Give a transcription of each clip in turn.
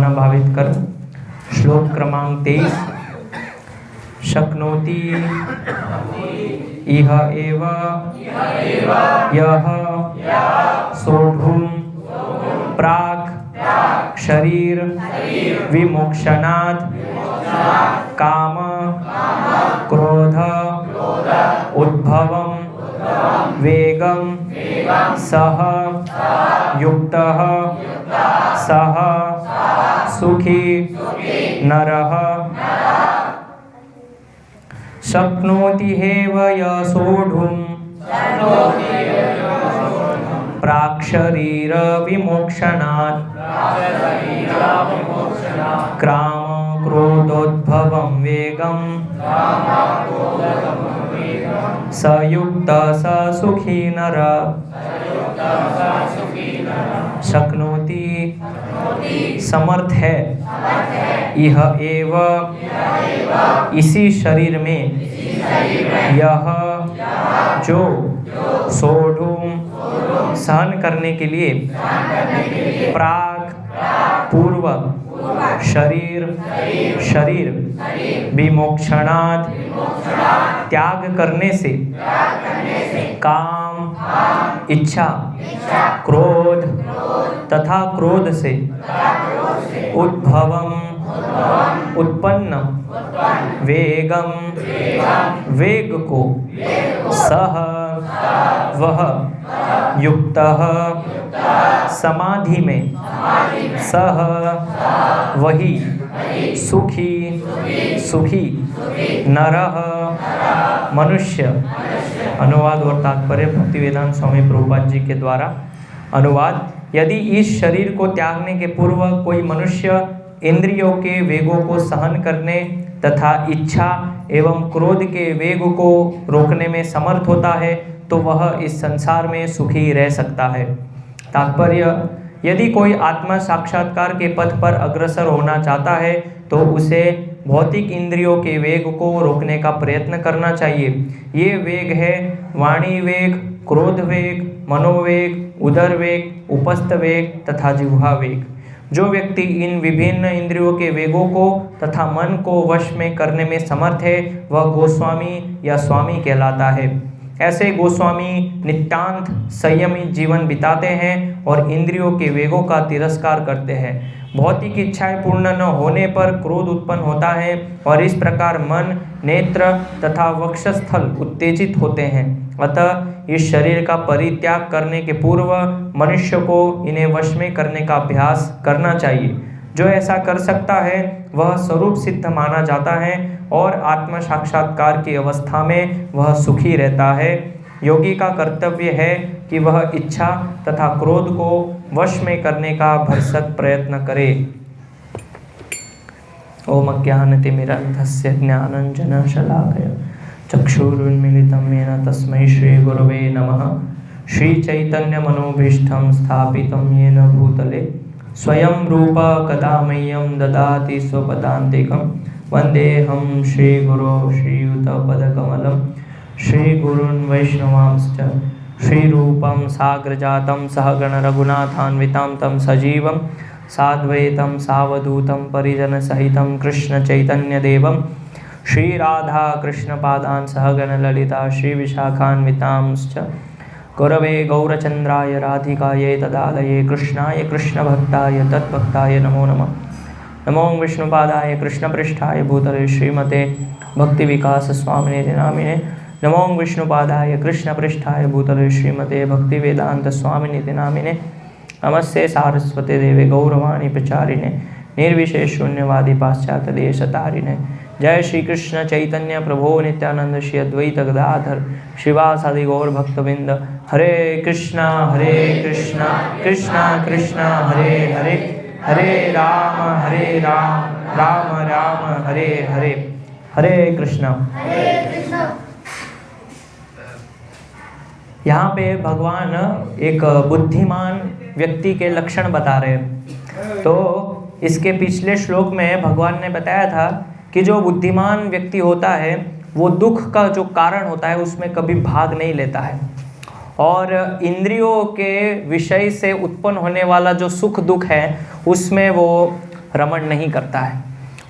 भावना भावित कर श्लोक क्रमांक 23 शक्नोति इह एव यः सोढुं प्राक् शरीर विमोक्षणात् काम क्रोध उद्भवं वेगं सह युक्तः सह सुखी नरः शक्नोति हेव सोढुं प्राक् शरीर विमोक्षणात् काम क्रोधोद्भवं वेगं स युक्त स सुखी नर शक्नोति समर्थ है इह एव इसी शरीर में यह जो सोढुं सहन करने के लिए प्राक पूर्व शरीर विमोक्षणात् त्याग करने से काम इच्छा क्रोध तथा क्रोध से उद्भवम उत्पन्न वेगम वेग को सह वह युक्तः समाधि में सह वही सुखी नरः मनुष्य। अनुवाद और तात्पर्य भक्ति वेदांत स्वामी प्रभुपाद जी के द्वारा अनुवाद। यदि इस शरीर को त्यागने के पूर्व कोई मनुष्य इंद्रियों के वेगों को सहन करने तथा इच्छा एवं क्रोध के वेग को रोकने में समर्थ होता है तो वह इस संसार में सुखी रह सकता है। तात्पर्य, यदि कोई आत्मा साक्षात्कार के पथ पर अग्रसर होना चाहता है तो उसे भौतिक इंद्रियों के वेग को रोकने का प्रयत्न करना चाहिए। ये वेग है वाणी वेग, क्रोध वेग, मनोवेग, उदर वेग, उपस्थ वेग तथा जिह्वा वेग। जो व्यक्ति इन विभिन्न इंद्रियों के वेगों को तथा मन को वश में करने में समर्थ है वह गोस्वामी या स्वामी कहलाता है। ऐसे गोस्वामी नितांत संयमित जीवन बिताते हैं और इंद्रियों के वेगों का तिरस्कार करते हैं। भौतिक इच्छाएं पूर्ण न होने पर क्रोध उत्पन्न होता है और इस प्रकार मन, नेत्र तथा वक्षस्थल उत्तेजित होते हैं। अतः इस शरीर का परित्याग करने के पूर्व मनुष्य को इन्हें वश में करने का अभ्यास करना चाहिए। जो ऐसा कर सकता है वह स्वरूप सिद्ध माना जाता है और आत्म साक्षात्कार की अवस्था में वह सुखी रहता है। योगी का कर्तव्य है कि वह इच्छा तथा क्रोध को वश में करने का भरसक प्रयत्न करे। ओम अज्ञानतिमिरन्धस्य ज्ञानाञ्जनशलाकया चक्षुरुन्मीलितं येन तस्मै श्रीगुरवे नमः। श्रीचैतन्यमनोभीष्टं स्थापितं येन भूतले स्वयं रूप कदा मह्यं ददाति स्वपदान्तिकं। वन्देऽहं श्रीगुरो श्रीयुतपदकमलं श्रीगुरून् वैष्णवांश्च श्रीरूपं साग्रजातं सहगण रघुनाथान्वितं तं सजीवं साद्वैतं सावधूतं परिजनसहितं कृष्णचैतन्यदेवं श्रीराधा कृष्णपादान् सहगण ललिता श्रीविशाखान्वितांश्च गुरवे गौरचन्द्राय राधिकायै तदालये कृष्णाय कृष्णभक्ताय तद्भक्ताय नमो नमः। नमो विष्णुपादाय कृष्णपृष्ठाय भूतले श्रीमते भक्तिविकासस्वामिने नामिने। नमो विष्णुपादाय कृष्णपृष्ठाय भूतले श्रीमते भक्तिवेदान्तस्वामिने नामिने। नमस्ते सारस्वते देवे गौरवाणी प्रचारिणे निर्विशेष शून्यवादी पाश्चात्य देशतारिणे। जय श्री कृष्ण चैतन्य प्रभो नित्यानंद श्री अद्वैत गदाधर शिवासादि गौर भक्तविंद। हरे कृष्णा कृष्णा कृष्णा हरे हरे, हरे राम राम राम हरे हरे। हरे कृष्णा। यहाँ पे भगवान एक बुद्धिमान व्यक्ति के लक्षण बता रहे हैं। तो इसके पिछले श्लोक में भगवान ने बताया था कि जो बुद्धिमान व्यक्ति होता है वो दुख का जो कारण होता है उसमें कभी भाग नहीं लेता है और इंद्रियों के विषय से उत्पन्न होने वाला जो सुख दुख है उसमें वो रमण नहीं करता है।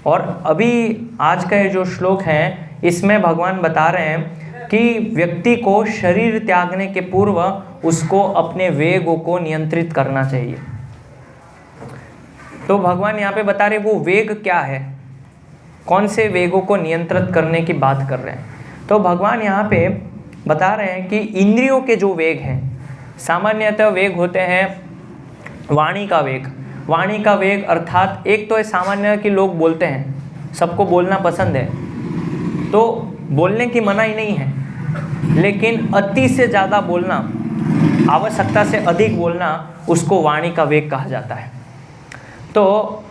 और अभी आज का ये जो श्लोक है इसमें भगवान बता रहे हैं कि व्यक्ति को शरीर त्यागने के पूर्व उसको अपने वेगों को नियंत्रित करना चाहिए। तो भगवान यहाँ पे बता रहे वो वेग क्या है, कौन से वेगों को नियंत्रित करने की बात कर रहे हैं। तो भगवान यहाँ पे बता रहे हैं कि इंद्रियों के जो वेग हैं, सामान्यतः वेग होते हैं वाणी का वेग। वाणी का वेग अर्थात एक तो है सामान्य कि लोग बोलते हैं, सबको बोलना पसंद है, तो बोलने की मनाही नहीं है, लेकिन अति से ज़्यादा बोलना, आवश्यकता से अधिक बोलना, उसको वाणी का वेग कहा जाता है। तो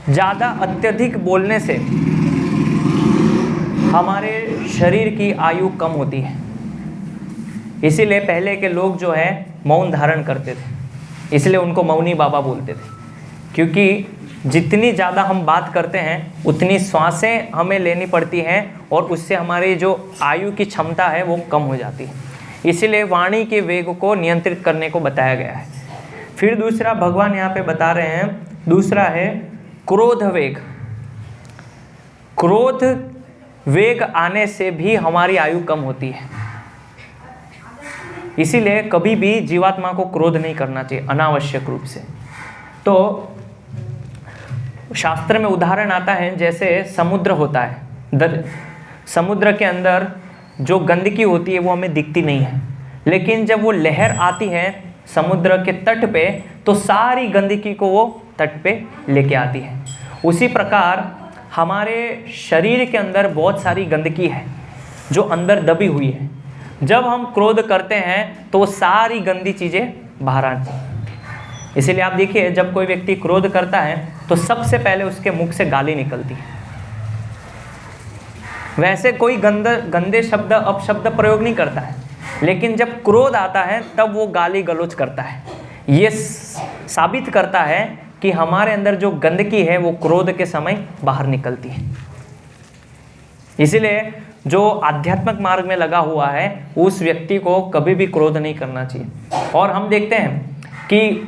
ज़्यादा अत्यधिक बोलने से हमारे शरीर की आयु कम होती है। इसीलिए पहले के लोग जो है मौन धारण करते थे, इसलिए उनको मौनी बाबा बोलते थे, क्योंकि जितनी ज़्यादा हम बात करते हैं उतनी श्वासें हमें लेनी पड़ती हैं और उससे हमारी जो आयु की क्षमता है वो कम हो जाती है। इसीलिए वाणी के वेग को नियंत्रित करने को बताया गया है। फिर दूसरा भगवान यहाँ पे बता रहे हैं, दूसरा है क्रोध वेग। क्रोध वेग आने से भी हमारी आयु कम होती है। इसीलिए कभी भी जीवात्मा को क्रोध नहीं करना चाहिए अनावश्यक रूप से। तो शास्त्र में उदाहरण आता है, जैसे समुद्र होता है, समुद्र के अंदर जो गंदगी होती है वो हमें दिखती नहीं है, लेकिन जब वो लहर आती है समुद्र के तट पे तो सारी गंदगी को वो तट पे लेके आती है। उसी प्रकार हमारे शरीर के अंदर बहुत सारी गंदगी है जो अंदर दबी हुई है। जब हम क्रोध करते हैं तो वो सारी गंदी चीज़ें बाहर आती हैं। इसीलिए आप देखिए जब कोई व्यक्ति क्रोध करता है तो सबसे पहले उसके मुख से गाली निकलती है। वैसे कोई गंदे शब्द अपशब्द प्रयोग नहीं करता है, लेकिन जब क्रोध आता है तब वो गाली गलौज करता है। ये साबित करता है कि हमारे अंदर जो गंदगी है वो क्रोध के समय बाहर निकलती है। इसीलिए जो आध्यात्मिक मार्ग में लगा हुआ है उस व्यक्ति को कभी भी क्रोध नहीं करना चाहिए। और हम देखते हैं कि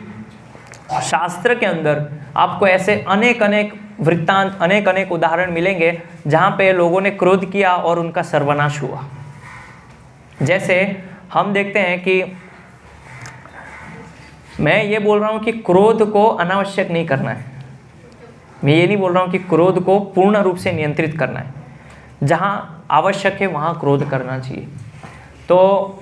शास्त्र के अंदर आपको ऐसे अनेक अनेक वृत्तांत, अनेक अनेक उदाहरण मिलेंगे जहाँ पे लोगों ने क्रोध किया और उनका सर्वनाश हुआ। जैसे हम देखते हैं कि मैं ये बोल रहा हूँ कि क्रोध को अनावश्यक नहीं करना है, मैं ये नहीं बोल रहा हूँ कि क्रोध को पूर्ण रूप से नियंत्रित करना है। जहाँ आवश्यक है वहाँ क्रोध करना चाहिए। तो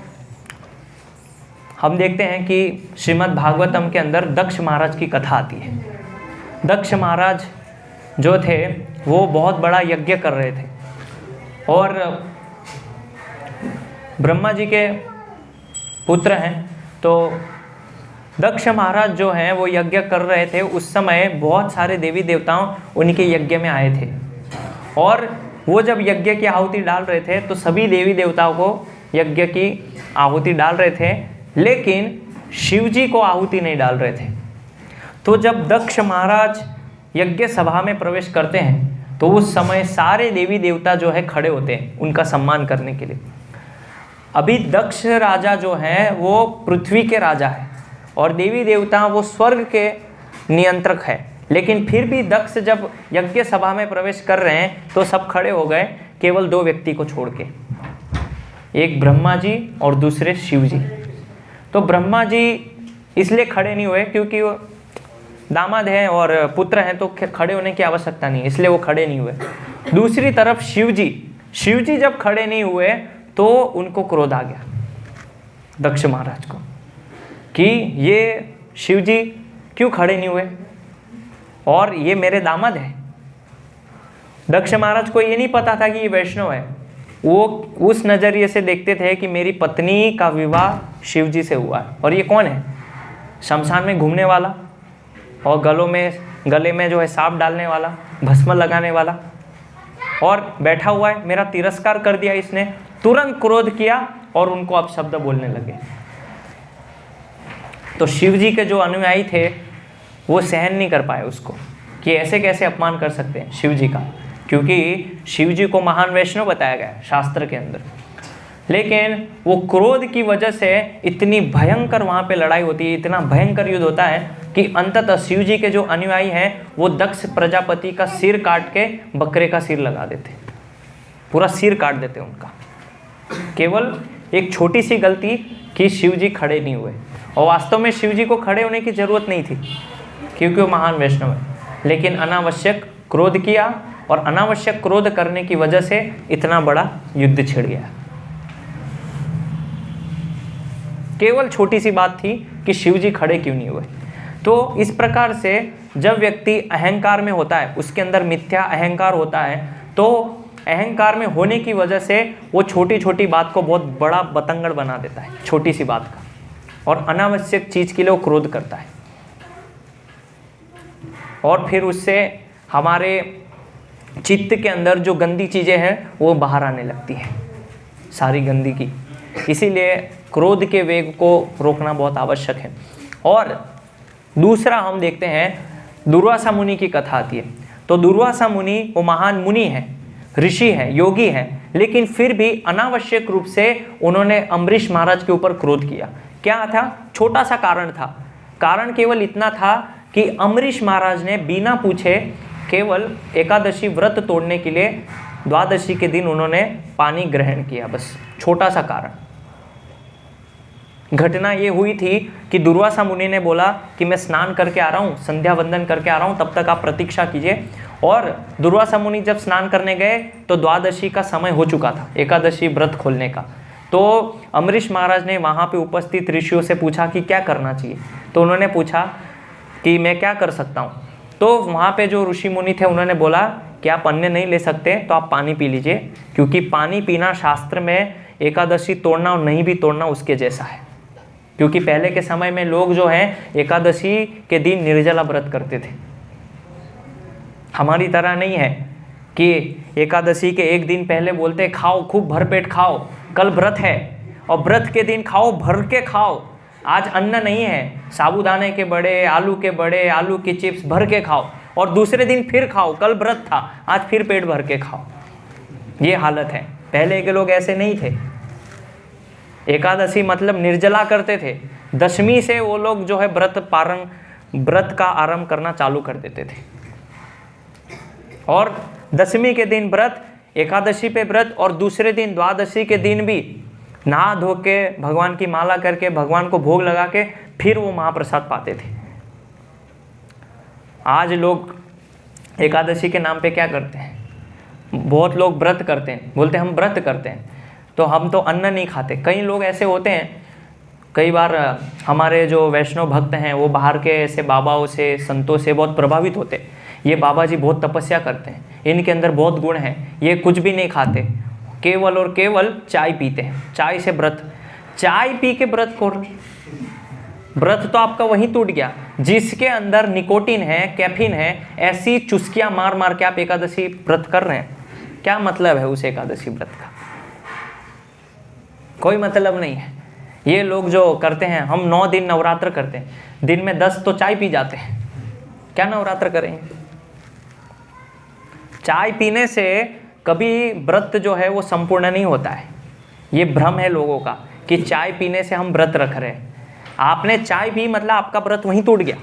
हम देखते हैं कि श्रीमद् भागवतम के अंदर दक्ष महाराज की कथा आती है। दक्ष महाराज जो थे वो बहुत बड़ा यज्ञ कर रहे थे और ब्रह्मा जी के पुत्र हैं। तो दक्ष महाराज जो हैं वो यज्ञ कर रहे थे। उस समय बहुत सारे देवी देवताओं उनके यज्ञ में आए थे और वो जब यज्ञ की आहुति डाल रहे थे तो सभी देवी देवताओं को यज्ञ की आहुति डाल रहे थे, लेकिन शिव जी को आहुति नहीं डाल रहे थे। तो जब दक्ष महाराज यज्ञ सभा में प्रवेश करते हैं तो उस समय सारे देवी देवता जो है खड़े होते हैं उनका सम्मान करने के लिए। अभी दक्ष राजा जो हैं वो पृथ्वी के राजा है और देवी देवता वो स्वर्ग के नियंत्रक है, लेकिन फिर भी दक्ष जब यज्ञ सभा में प्रवेश कर रहे हैं तो सब खड़े हो गए केवल दो व्यक्ति को छोड़ के, एक ब्रह्मा जी और दूसरे शिव जी। तो ब्रह्मा जी इसलिए खड़े नहीं हुए क्योंकि वो दामाद हैं और पुत्र हैं, तो खड़े होने की आवश्यकता नहीं, इसलिए वो खड़े नहीं हुए। दूसरी तरफ शिव जी जब खड़े नहीं हुए तो उनको क्रोध आ गया दक्ष महाराज को कि ये शिव जी क्यों खड़े नहीं हुए और ये मेरे दामाद हैं। दक्ष महाराज को ये नहीं पता था कि ये वैष्णव है। वो उस नज़रिए से देखते थे कि मेरी पत्नी का विवाह शिव जी से हुआ है और ये कौन है, शमशान में घूमने वाला और गले में जो है सांप डालने वाला, भस्म लगाने वाला, और बैठा हुआ है, मेरा तिरस्कार कर दिया इसने। तुरंत क्रोध किया और उनको अपशब्द बोलने लगे। तो शिव जी के जो अनुयायी थे वो सहन नहीं कर पाए उसको कि ऐसे कैसे अपमान कर सकते हैं शिव जी का, क्योंकि शिव जी को महान वैष्णव बताया गया है शास्त्र के अंदर। लेकिन वो क्रोध की वजह से इतनी भयंकर वहाँ पे लड़ाई होती है, इतना भयंकर युद्ध होता है। कि अंततः शिव जी के जो अनुयायी हैं वो दक्ष प्रजापति का सिर काट के बकरे का सिर लगा देते, पूरा सिर काट देते उनका। केवल एक छोटी सी गलती कि शिव जी खड़े नहीं हुए, और वास्तव में शिव जी को खड़े होने की जरूरत नहीं थी क्योंकि वो महान वैष्णव है, लेकिन अनावश्यक क्रोध किया और अनावश्यक क्रोध करने की वजह से इतना बड़ा युद्ध छिड़ गया। केवल छोटी सी बात थी कि शिव जी खड़े क्यों नहीं हुए। तो इस प्रकार से जब व्यक्ति अहंकार में होता है, उसके अंदर मिथ्या अहंकार होता है, तो अहंकार में होने की वजह से वो छोटी छोटी बात को बहुत बड़ा बतंगड़ बना देता है, छोटी सी बात का, और अनावश्यक चीज के लिए वो क्रोध करता है, और फिर उससे हमारे चित्त के अंदर जो गंदी चीजें हैं वो बाहर आने लगती हैं, सारी गंदी की। इसीलिए क्रोध के वेग को रोकना बहुत आवश्यक है। और दूसरा हम देखते हैं दुर्वासा मुनि की कथा आती है। तो दुर्वासा मुनि वो महान मुनि है, ऋषि है, योगी है, लेकिन फिर भी अनावश्यक रूप से उन्होंने अम्बरीश महाराज के ऊपर क्रोध किया। क्या था? छोटा सा कारण था। कारण केवल इतना था कि अम्बरीश महाराज ने बिना पूछे केवल एकादशी व्रत तोड़ने के लिए द्वादशी के दिन उन्होंने पानी ग्रहण किया, बस छोटा सा कारण। घटना ये हुई थी कि दुर्वासा मुनि ने बोला कि मैं स्नान करके आ रहा हूँ, संध्या वंदन करके आ रहा हूँ, तब तक आप प्रतीक्षा कीजिए। और दुर्वासा मुनि जब स्नान करने गए तो द्वादशी का समय हो चुका था, एकादशी व्रत खोलने का। तो अम्बरीश महाराज ने वहाँ पे उपस्थित ऋषियों से पूछा कि क्या करना चाहिए। तो उन्होंने पूछा कि मैं क्या कर सकता हूँ। तो वहाँ पे जो ऋषि मुनि थे उन्होंने बोला कि आप अन्न नहीं ले सकते तो आप पानी पी लीजिए, क्योंकि पानी पीना शास्त्र में एकादशी तोड़ना और नहीं भी तोड़ना उसके जैसा है। क्योंकि पहले के समय में लोग जो हैं एकादशी के दिन निर्जला व्रत करते थे। हमारी तरह नहीं है कि एकादशी के एक दिन पहले बोलते खाओ, खूब भरपेट खाओ, कल व्रत है, और व्रत के दिन खाओ, भर के खाओ। आज अन्न नहीं है, साबूदाने के बड़े, आलू के बड़े, आलू की चिप्स भर के खाओ, और दूसरे दिन फिर खाओ, कल व्रत था, आज फिर पेट भर के खाओ। ये हालत है। पहले के लोग ऐसे नहीं थे। एकादशी मतलब निर्जला करते थे। दशमी से वो लोग जो है व्रत का आरंभ करना चालू कर देते थे, और दशमी के दिन व्रत, एकादशी पे व्रत, और दूसरे दिन द्वादशी के दिन भी नहा धो के भगवान की माला करके भगवान को भोग लगा के फिर वो महाप्रसाद पाते थे। आज लोग एकादशी के नाम पे क्या करते हैं? बहुत लोग व्रत करते हैं, बोलते हैं हम व्रत करते हैं तो हम तो अन्न नहीं खाते। कई लोग ऐसे होते हैं, कई बार हमारे जो वैष्णव भक्त हैं वो बाहर के ऐसे बाबाओं से, संतों से बहुत प्रभावित होते हैं। ये बाबा जी बहुत तपस्या करते हैं, इनके अंदर बहुत गुण हैं, ये कुछ भी नहीं खाते, केवल और केवल चाय पीते हैं, चाय से व्रत। चाय पी के व्रत कर, व्रत तो आपका वहीं टूट गया। जिसके अंदर निकोटीन है, कैफीन है, ऐसी चुस्कियां मार मार के आप एकादशी व्रत कर रहे हैं, क्या मतलब है उस एकादशी व्रत का? कोई मतलब नहीं है। ये लोग जो करते हैं, हम 9 दिन नवरात्र करते हैं, दिन में 10 तो चाय पी जाते हैं, क्या नवरात्र करेंगे? चाय पीने से कभी व्रत जो है वो संपूर्ण नहीं होता है। ये भ्रम है लोगों का कि चाय पीने से हम व्रत रख रहे हैं। आपने चाय पी मतलब आपका व्रत वहीं टूट गया।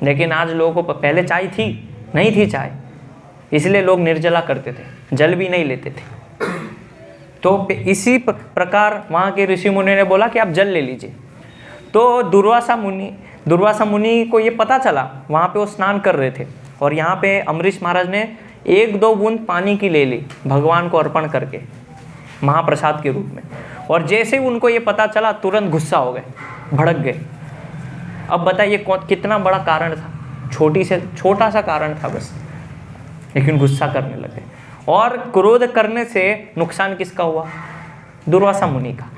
लेकिन आज लोगों को, पहले चाय थी नहीं थी चाय, इसलिए लोग निर्जला करते थे, जल भी नहीं लेते थे। तो इसी प्रकार वहाँ के ऋषि मुनि ने बोला कि आप जल ले लीजिए। तो दुर्वासा मुनि को ये पता चला, वहाँ पे वो स्नान कर रहे थे, और यहाँ पे अम्बरीश महाराज ने 1-2 बूंद पानी की ले ली भगवान को अर्पण करके महाप्रसाद के रूप में। और जैसे ही उनको ये पता चला तुरंत गुस्सा हो गए, भड़क गए। अब बताइए कितना बड़ा कारण था? छोटा सा कारण था बस, लेकिन गुस्सा करने लगे। और क्रोध करने से नुकसान किसका हुआ? दुर्वासा मुनि का,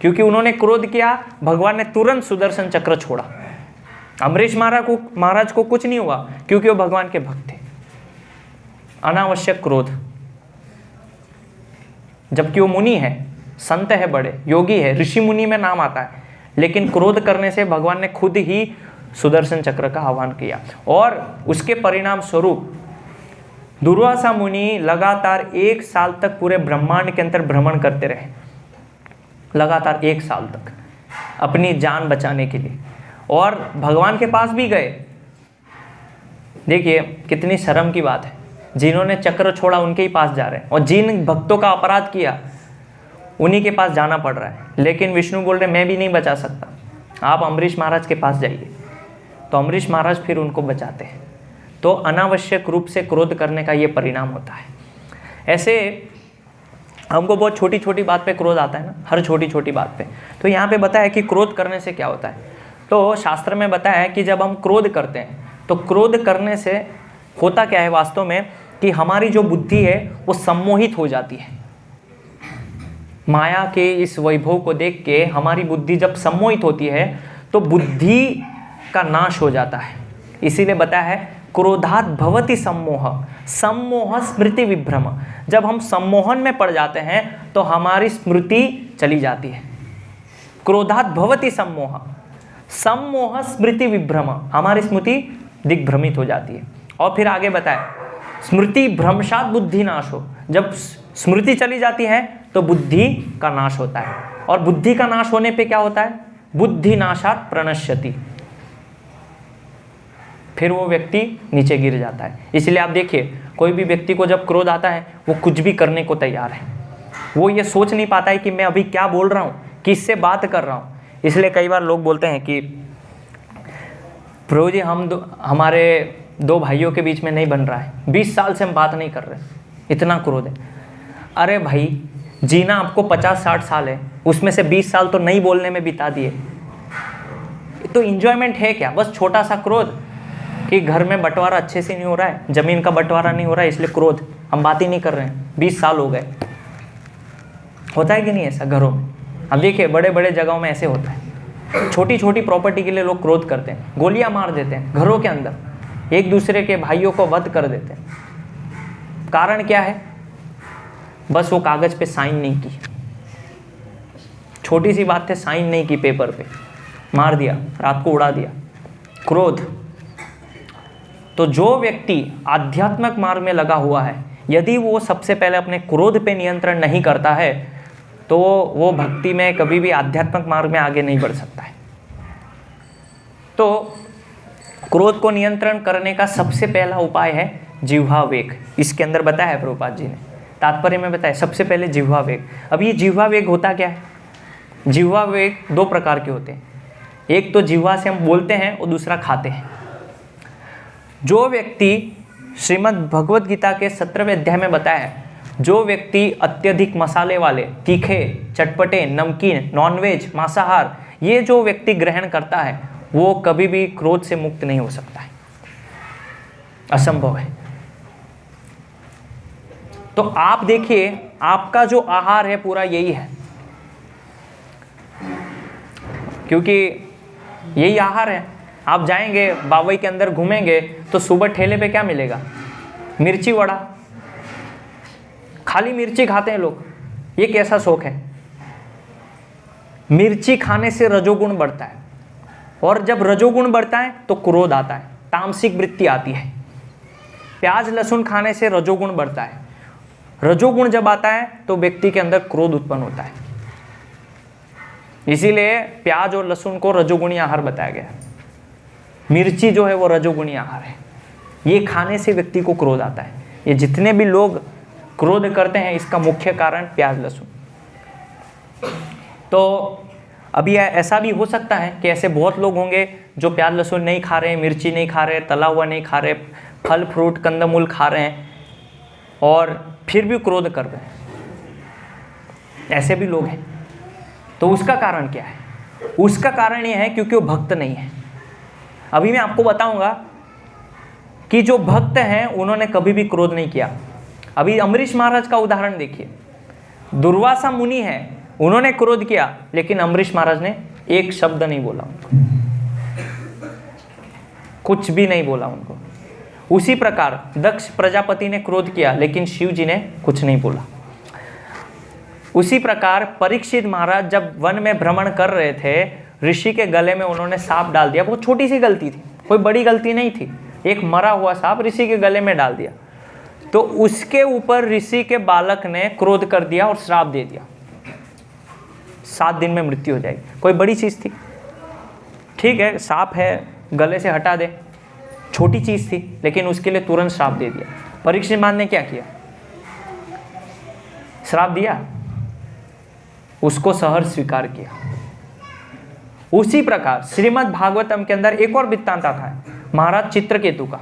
क्योंकि उन्होंने क्रोध किया, भगवान ने तुरंत सुदर्शन चक्र छोड़ा। अम्बरीश महाराज को कुछ नहीं हुआ क्योंकि वो भगवान के भक्त थे। अनावश्यक क्रोध, जबकि वो मुनि है, संत है, बड़े योगी है, ऋषि मुनि में नाम आता है, लेकिन क्रोध करने से भगवान ने खुद ही सुदर्शन चक्र का आह्वान किया। और उसके परिणाम स्वरूप दुर्वासा मुनि लगातार 1 साल तक पूरे ब्रह्मांड के अंदर भ्रमण करते रहे, लगातार 1 साल तक। अपनी जान बचाने के लिए, और भगवान के पास भी गए। देखिए कितनी शर्म की बात है, जिन्होंने चक्र छोड़ा उनके ही पास जा रहे हैं, और जिन भक्तों का अपराध किया उन्हीं के पास जाना पड़ रहा है। लेकिन विष्णु बोल रहे मैं भी नहीं बचा सकता, आप अम्बरीश महाराज के पास जाइए। तो अम्बरीश महाराज फिर उनको बचाते हैं। तो अनावश्यक रूप से क्रोध करने का ये परिणाम होता है। ऐसे हमको बहुत छोटी छोटी बात पे क्रोध आता है ना, हर छोटी छोटी बात पे। तो यहाँ पे बताया कि क्रोध करने से क्या होता है। तो शास्त्र में बताया है कि जब हम क्रोध करते हैं तो क्रोध करने से होता क्या है वास्तव में, कि हमारी जो बुद्धि है वो सम्मोहित हो जाती है। माया के इस वैभव को देख के हमारी बुद्धि जब सम्मोहित होती है तो बुद्धि का नाश हो जाता है। इसीलिए बताया है क्रोधात भवति सम्मोह, सम्मोह स्मृति विभ्रम। जब हम सम्मोहन में पड़ जाते हैं तो हमारी स्मृति चली जाती है। क्रोधात भवति सम्मोह, सम्मोह स्मृति विभ्रम, हमारी स्मृति दिग्भ्रमित हो जाती है। और फिर आगे बताए स्मृति भ्रंशात बुद्धि नाशो, जब स्मृति चली जाती है तो बुद्धि का नाश होता है। और बुद्धि का नाश होने पे क्या होता है, बुद्धि नाशात प्रणश्यति, फिर वो व्यक्ति नीचे गिर जाता है। इसलिए आप देखिए कोई भी व्यक्ति को जब क्रोध आता है वो कुछ भी करने को तैयार है। वो ये सोच नहीं पाता है कि मैं अभी क्या बोल रहा हूँ, किससे बात कर रहा हूँ। इसलिए कई बार लोग बोलते हैं कि प्रभु जी हमारे दो भाइयों के बीच में नहीं बन रहा है, 20 साल से हम बात नहीं कर रहे, इतना क्रोध है। अरे भाई जीना आपको 50-60 साल है, उसमें से 20 साल तो नहीं बोलने में बिता दिए, तो इंजॉयमेंट है क्या? बस छोटा सा क्रोध कि घर में बंटवारा अच्छे से नहीं हो रहा है, ज़मीन का बंटवारा नहीं हो रहा है, इसलिए क्रोध, हम बात ही नहीं कर रहे हैं, 20 साल हो गए। होता है कि नहीं ऐसा घरों में? अब देखिए बड़े बड़े जगहों में ऐसे होता है, छोटी छोटी प्रॉपर्टी के लिए लोग क्रोध करते हैं, गोलियां मार देते हैं घरों के अंदर, एक दूसरे के भाइयों को वध कर देते हैं। कारण क्या है? बस वो कागज पे साइन नहीं की, छोटी सी बात है, साइन नहीं की पेपर पे, मार दिया, रात को उड़ा दिया। क्रोध। तो जो व्यक्ति आध्यात्मिक मार्ग में लगा हुआ है, यदि वो सबसे पहले अपने क्रोध पे नियंत्रण नहीं करता है तो वो भक्ति में कभी भी आध्यात्मिक मार्ग में आगे नहीं बढ़ सकता है। तो क्रोध को नियंत्रण करने का सबसे पहला उपाय है जिह्वा वेग। इसके अंदर बताया है प्रभुपाद जी ने, तात्पर्य में बताया सबसे पहले जिह्वा वेग। अब ये जिह्वा वेग होता क्या है? जिह्वा वेग 2 प्रकार के होते हैं, एक तो जिह्वा से हम बोलते हैं और दूसरा खाते हैं। जो व्यक्ति श्रीमद् भगवद गीता के 17वें अध्याय में बताया है, जो व्यक्ति अत्यधिक मसाले वाले, तीखे, चटपटे, नमकीन, नॉनवेज, मांसाहार, ये जो व्यक्ति ग्रहण करता है वो कभी भी क्रोध से मुक्त नहीं हो सकता है, असंभव है। तो आप देखिए आपका जो आहार है पूरा यही है, क्योंकि यही आहार है। आप जाएंगे बावई के अंदर घूमेंगे तो सुबह ठेले पे क्या मिलेगा? मिर्ची वड़ा, खाली मिर्ची खाते हैं लोग। ये कैसा शौक है? मिर्ची खाने से रजोगुण बढ़ता है, और जब रजोगुण बढ़ता है तो क्रोध आता है, तामसिक वृत्ति आती है। प्याज लहसुन खाने से रजोगुण बढ़ता है, रजोगुण जब आता है तो व्यक्ति के अंदर क्रोध उत्पन्न होता है। इसीलिए प्याज और लहसुन को रजोगुणी आहार बताया गया है। मिर्ची जो है वो रजोगुणी आहार है, ये खाने से व्यक्ति को क्रोध आता है। ये जितने भी लोग क्रोध करते हैं इसका मुख्य कारण प्याज लहसुन। तो अभी ऐसा भी हो सकता है कि ऐसे बहुत लोग होंगे जो प्याज लहसुन नहीं खा रहे, मिर्ची नहीं खा रहे, तला हुआ नहीं खा रहे, फल फ्रूट कंदमूल खा रहे हैं और फिर भी क्रोध कर रहे हैं। ऐसे भी लोग हैं। तो उसका कारण क्या है? उसका कारण ये है क्योंकि वो भक्त नहीं है। अभी मैं आपको बताऊंगा कि जो भक्त हैं उन्होंने कभी भी क्रोध नहीं किया। अभी अम्बरीश महाराज का उदाहरण देखिए, दुर्वासा मुनि है, उन्होंने क्रोध किया लेकिन अम्बरीश महाराज ने एक शब्द नहीं बोला उनको, कुछ भी नहीं बोला उनको। उसी प्रकार दक्ष प्रजापति ने क्रोध किया लेकिन शिव जी ने कुछ नहीं बोला। उसी प्रकार परीक्षित महाराज जब वन में भ्रमण कर रहे थे, ऋषि के गले में उन्होंने सांप डाल दिया। बहुत छोटी सी गलती थी, कोई बड़ी गलती नहीं थी, एक मरा हुआ सांप ऋषि के गले में डाल दिया। तो उसके ऊपर ऋषि के बालक ने क्रोध कर दिया और श्राप दे दिया। 7 दिन में मृत्यु हो जाएगी। कोई बड़ी चीज़ थी? ठीक है, सांप है, गले से हटा दे, छोटी चीज़ थी, लेकिन उसके लिए तुरंत श्राप दे दिया। परीक्षित महाराज ने क्या किया? श्राप दिया, उसको सहर्ष स्वीकार किया। उसी प्रकार श्रीमद् भागवतम के अंदर एक और वृत्तांत आता है, महाराज चित्रकेतु का।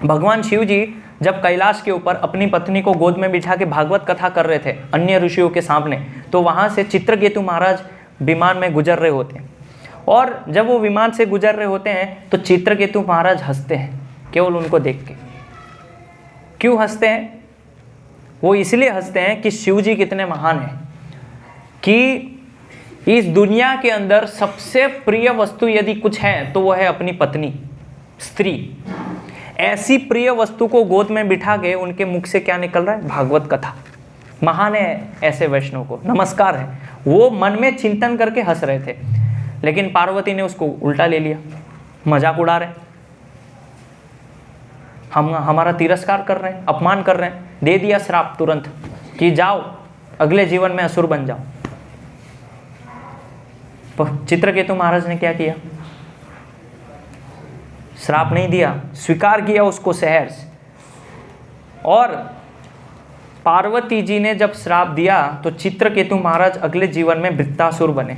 भगवान शिव जी जब कैलाश के ऊपर अपनी पत्नी को गोद में बिठा के भागवत कथा कर रहे थे अन्य ऋषियों के सामने, तो वहां से चित्रकेतु महाराज विमान में गुजर रहे होते हैं। और जब वो विमान से गुजर रहे होते हैं तो चित्रकेतु महाराज हंसते हैं केवल उनको देख के। क्यों हंसते हैं? वो इसलिए हंसते हैं कि शिव जी कितने महान हैं, कि इस दुनिया के अंदर सबसे प्रिय वस्तु यदि कुछ है तो वो है अपनी पत्नी, स्त्री। ऐसी प्रिय वस्तु को गोद में बिठा के उनके मुख से क्या निकल रहा है? भागवत कथा। महान है ऐसे वैष्णव को, नमस्कार है। वो मन में चिंतन करके हंस रहे थे, लेकिन पार्वती ने उसको उल्टा ले लिया, मजाक उड़ा रहे, हम हमारा तिरस्कार कर रहे हैं, अपमान कर रहे हैं। दे दिया श्राप तुरंत कि जाओ अगले जीवन में असुर बन जाओ। चित्रकेतु महाराज ने क्या किया? श्राप नहीं दिया, स्वीकार किया उसको सहर्ष। और पार्वती जी ने जब श्राप दिया तो चित्रकेतु महाराज अगले जीवन में वृत्तासुर बने।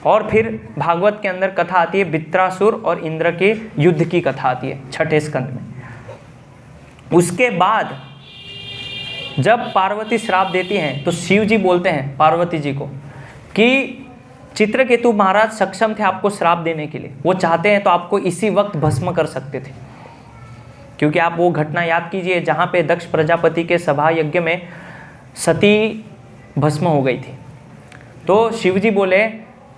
और फिर भागवत के अंदर कथा आती है, वृत्रासुर और इंद्र के युद्ध की कथा आती है 6ठे स्कंद में। उसके बाद जब पार्वती श्राप देती हैं तो शिव जी बोलते हैं पार्वती जी को कि चित्रकेतु महाराज सक्षम थे आपको श्राप देने के लिए, वो चाहते हैं तो आपको इसी वक्त भस्म कर सकते थे। क्योंकि आप वो घटना याद कीजिए जहाँ पे दक्ष प्रजापति के सभा यज्ञ में सती भस्म हो गई थी। तो शिव जी बोले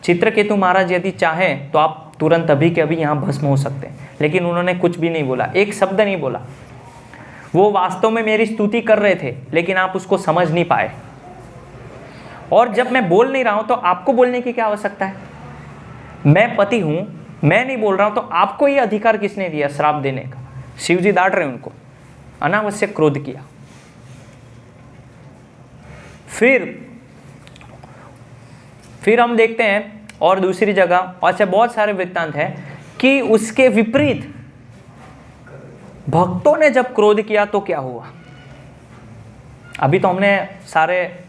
चित्रकेतु महाराज यदि चाहें तो आप तुरंत अभी के अभी यहाँ भस्म हो सकते हैं। लेकिन उन्होंने कुछ भी नहीं बोला, एक शब्द नहीं बोला। वो वास्तव में मेरी स्तुति कर रहे थे, लेकिन आप उसको समझ नहीं पाए। और जब मैं बोल नहीं रहा हूं तो आपको बोलने की क्या आवश्यकता है? मैं पति हूं, मैं नहीं बोल रहा हूं तो आपको ये अधिकार किसने दिया श्राप देने का? शिव जी डांट रहे हैं उनको, अनावश्यक क्रोध किया। फिर हम देखते हैं और दूसरी जगह, अच्छा बहुत सारे वृत्तांत हैं कि उसके विपरीत भक्तों ने जब क्रोध किया तो क्या हुआ। अभी तो हमने सारे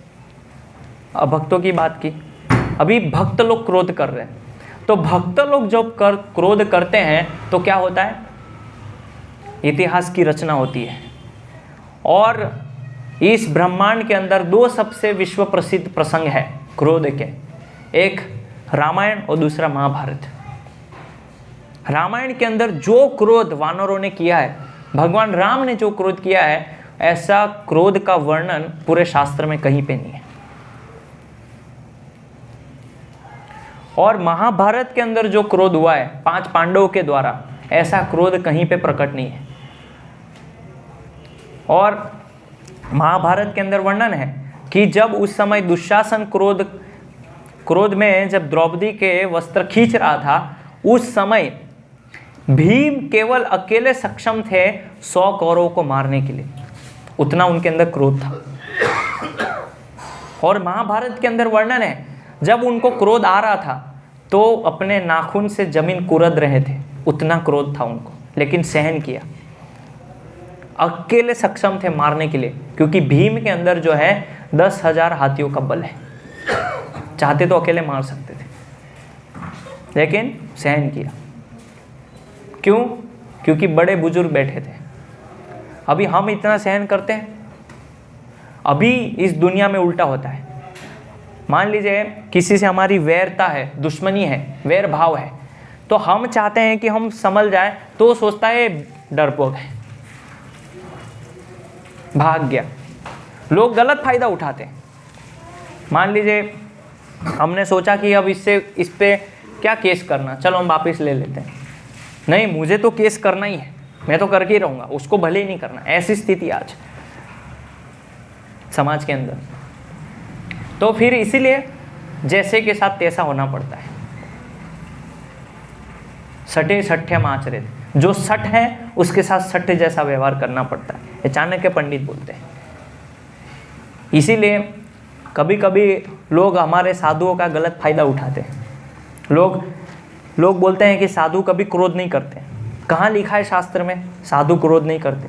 भक्तों की बात की, अभी भक्त लोग क्रोध कर रहे हैं। तो भक्त लोग जब क्रोध करते हैं तो क्या होता है? इतिहास की रचना होती है। और इस ब्रह्मांड के अंदर 2 सबसे विश्व प्रसिद्ध प्रसंग है क्रोध के, एक रामायण और दूसरा महाभारत। रामायण के अंदर जो क्रोध वानरों ने किया है, भगवान राम ने जो क्रोध किया है, ऐसा क्रोध का वर्णन पूरे शास्त्र में कहीं पे नहीं है। और महाभारत के अंदर जो क्रोध हुआ है 5 पांडवों के द्वारा, ऐसा क्रोध कहीं पे प्रकट नहीं है। और महाभारत के अंदर वर्णन है कि जब उस समय दुशासन क्रोध में जब द्रौपदी के वस्त्र खींच रहा था, उस समय भीम केवल अकेले सक्षम थे 100 कौरवों को मारने के लिए, उतना उनके अंदर क्रोध था। और महाभारत के अंदर वर्णन है जब उनको क्रोध आ रहा था तो अपने नाखून से जमीन कुरद रहे थे, उतना क्रोध था उनको, लेकिन सहन किया। अकेले सक्षम थे मारने के लिए, क्योंकि भीम के अंदर जो है 10,000 हाथियों का बल है। चाहते तो अकेले मार सकते थे, लेकिन सहन किया। क्यों? क्योंकि बड़े बुजुर्ग बैठे थे। अभी हम इतना सहन करते हैं? अभी इस दुनिया में उल्टा होता है। मान लीजिए किसी से हमारी वैरता है, दुश्मनी है, वैर भाव है, तो हम चाहते हैं कि हम संभल जाए, तो वो सोचता है डरपोक है, भाग गया। लोग गलत फायदा उठाते हैं। मान लीजिए हमने सोचा कि अब इस पे क्या केस करना, चलो हम वापस ले लेते हैं। नहीं, मुझे तो केस करना ही है, मैं तो करके ही रहूँगा, उसको भले ही नहीं करना। ऐसी स्थिति आज समाज के अंदर। तो फिर इसीलिए जैसे के साथ तैसा होना पड़ता है। सठे सठ्य आचरित, जो सठ है उसके साथ सठ जैसा व्यवहार करना पड़ता है, ये चाणक्य पंडित बोलते हैं। इसीलिए कभी कभी लोग हमारे साधुओं का गलत फायदा उठाते हैं। लोग बोलते हैं कि साधु कभी क्रोध नहीं करते। कहाँ लिखा है शास्त्र में साधु क्रोध नहीं करते?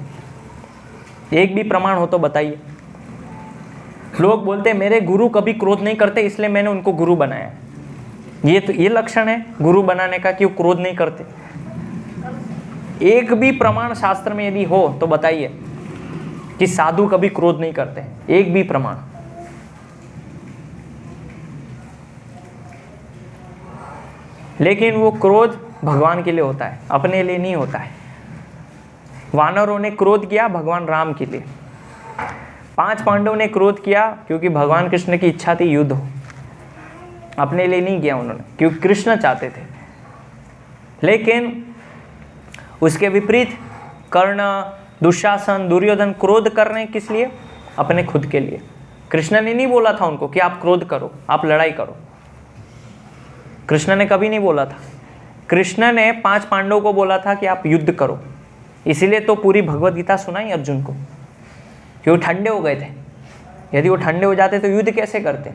एक भी प्रमाण हो तो बताइए। लोग बोलते हैं मेरे गुरु कभी क्रोध नहीं करते इसलिए मैंने उनको गुरु बनाया। ये लक्षण है गुरु बनाने का कि वो क्रोध नहीं करते? एक भी प्रमाण शास्त्र में यदि हो तो बताइए कि साधु कभी क्रोध नहीं करते। एक भी प्रमाण। लेकिन वो क्रोध भगवान के लिए होता है, अपने लिए नहीं होता है। वानरों ने क्रोध किया भगवान राम के लिए। 5 पांडवों ने क्रोध किया क्योंकि भगवान कृष्ण की इच्छा थी युद्ध हो, अपने लिए नहीं किया उन्होंने, क्योंकि कृष्ण चाहते थे। लेकिन उसके विपरीत कर्ण, दुशासन, दुर्योधन क्रोध कर रहे हैं किस लिए? अपने खुद के लिए। कृष्ण ने नहीं बोला था उनको कि आप क्रोध करो, आप लड़ाई करो। कृष्ण ने कभी नहीं बोला था। कृष्ण ने 5 पांडवों को बोला था कि आप युद्ध करो। इसीलिए तो पूरी भगवत गीता सुनाई अर्जुन को, क्योंकि ठंडे हो गए थे। यदि वो ठंडे हो जाते तो युद्ध कैसे करते?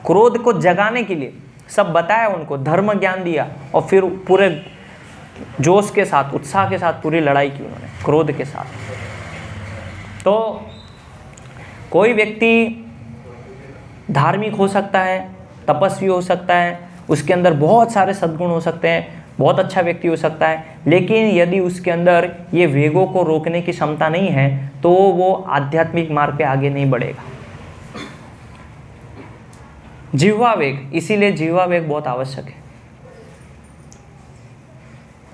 क्रोध को जगाने के लिए सब बताया उनको, धर्म ज्ञान दिया, और फिर पूरे जोश के साथ, उत्साह के साथ पूरी लड़ाई की उन्होंने, क्रोध के साथ। तो कोई व्यक्ति धार्मिक हो सकता है, तपस्वी हो सकता है, उसके अंदर बहुत सारे सद्गुण हो सकते हैं, बहुत अच्छा व्यक्ति हो सकता है, लेकिन यदि उसके अंदर ये वेगों को रोकने की क्षमता नहीं है तो वो आध्यात्मिक मार्ग पे आगे नहीं बढ़ेगा। जिह्वा वेग, इसीलिए जिह्वा वेग बहुत आवश्यक है।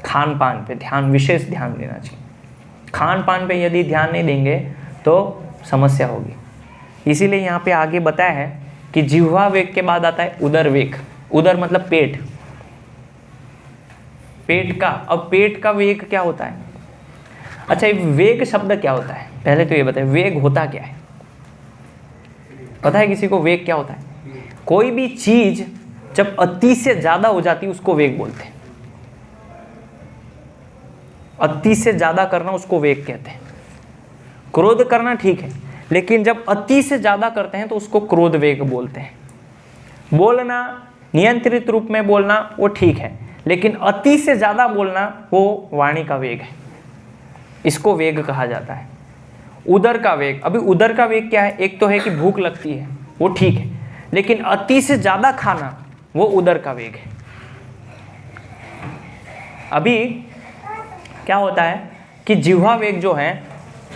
खान पान पे ध्यान, विशेष ध्यान देना चाहिए। खान पान पे यदि ध्यान नहीं देंगे तो समस्या होगी। इसीलिए यहाँ पे आगे बताया है कि जिह्वा वेग के बाद आता है उदर वेग। उदर मतलब पेट, पेट का। अब पेट का वेग क्या होता है? अच्छा, ये वेग शब्द क्या होता है? पहले तो ये बताए वेग होता क्या है? पता है किसी को वेग क्या होता है? कोई भी चीज जब अति से ज्यादा हो जाती है उसको वेग बोलते हैं। अति से ज्यादा करना उसको वेग कहते हैं। क्रोध करना ठीक है, लेकिन जब अति से ज्यादा करते हैं तो उसको क्रोध वेग बोलते हैं। बोलना नियंत्रित रूप में बोलना वो ठीक है, लेकिन अति से ज्यादा बोलना वो वाणी का वेग है, इसको वेग कहा जाता है। उदर का वेग, अभी उदर का वेग क्या है? एक तो है कि भूख लगती है, वो ठीक है, लेकिन अति से ज्यादा खाना वो उदर का वेग है। अभी क्या होता है कि जिह्वा वेग जो है,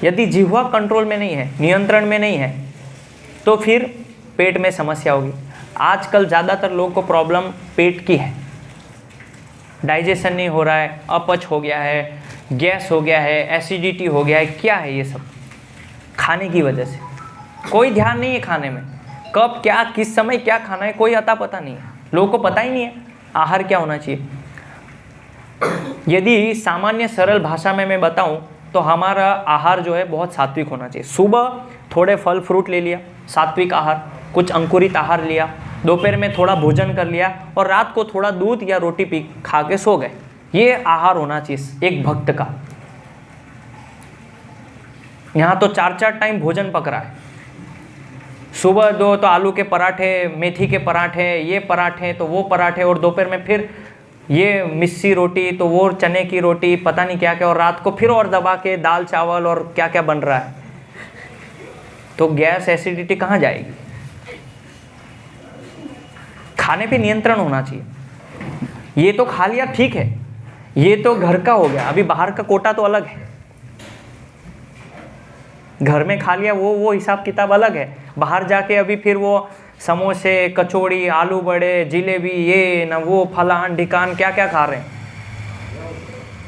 यदि जिह्वा कंट्रोल में नहीं है, नियंत्रण में नहीं है, तो फिर पेट में समस्या होगी। आजकल ज़्यादातर लोगों को प्रॉब्लम पेट की है, डाइजेशन नहीं हो रहा है, अपच हो गया है, गैस हो गया है, एसिडिटी हो गया है। क्या है ये सब? खाने की वजह से। कोई ध्यान नहीं है खाने में, कब क्या किस समय क्या खाना है कोई अता पता नहीं है, लोगों को पता ही नहीं है आहार क्या होना चाहिए। यदि सामान्य सरल भाषा में मैं बताऊं तो हमारा आहार जो है बहुत सात्विक होना चाहिए। सुबह थोड़े फल फ्रूट ले लिया, सात्विक आहार, कुछ अंकुरित आहार लिया, दोपहर में थोड़ा भोजन कर लिया, और रात को थोड़ा दूध या रोटी पी खा के सो गए। ये आहार होना चाहिए एक भक्त का। यहाँ तो 4-4 टाइम भोजन पक रहा है। सुबह दो तो आलू के पराठे, मेथी के पराठे, ये पराठे तो वो पराठे, और दोपहर में फिर ये मिस्सी रोटी तो वो चने की रोटी, पता नहीं क्या क्या, और रात को फिर और दबा के दाल चावल और क्या क्या बन रहा है। तो गैस एसिडिटी कहाँ जाएगी? खाने पे नियंत्रण होना चाहिए। ये तो खा लिया ठीक है, ये तो घर का हो गया, अभी बाहर का कोटा तो अलग है। घर में खा लिया वो हिसाब किताब अलग है। बाहर जाके अभी फिर वो समोसे, कचौड़ी, आलू बड़े, जिलेबी, ये ना वो फलान ढिकान क्या क्या खा रहे हैं,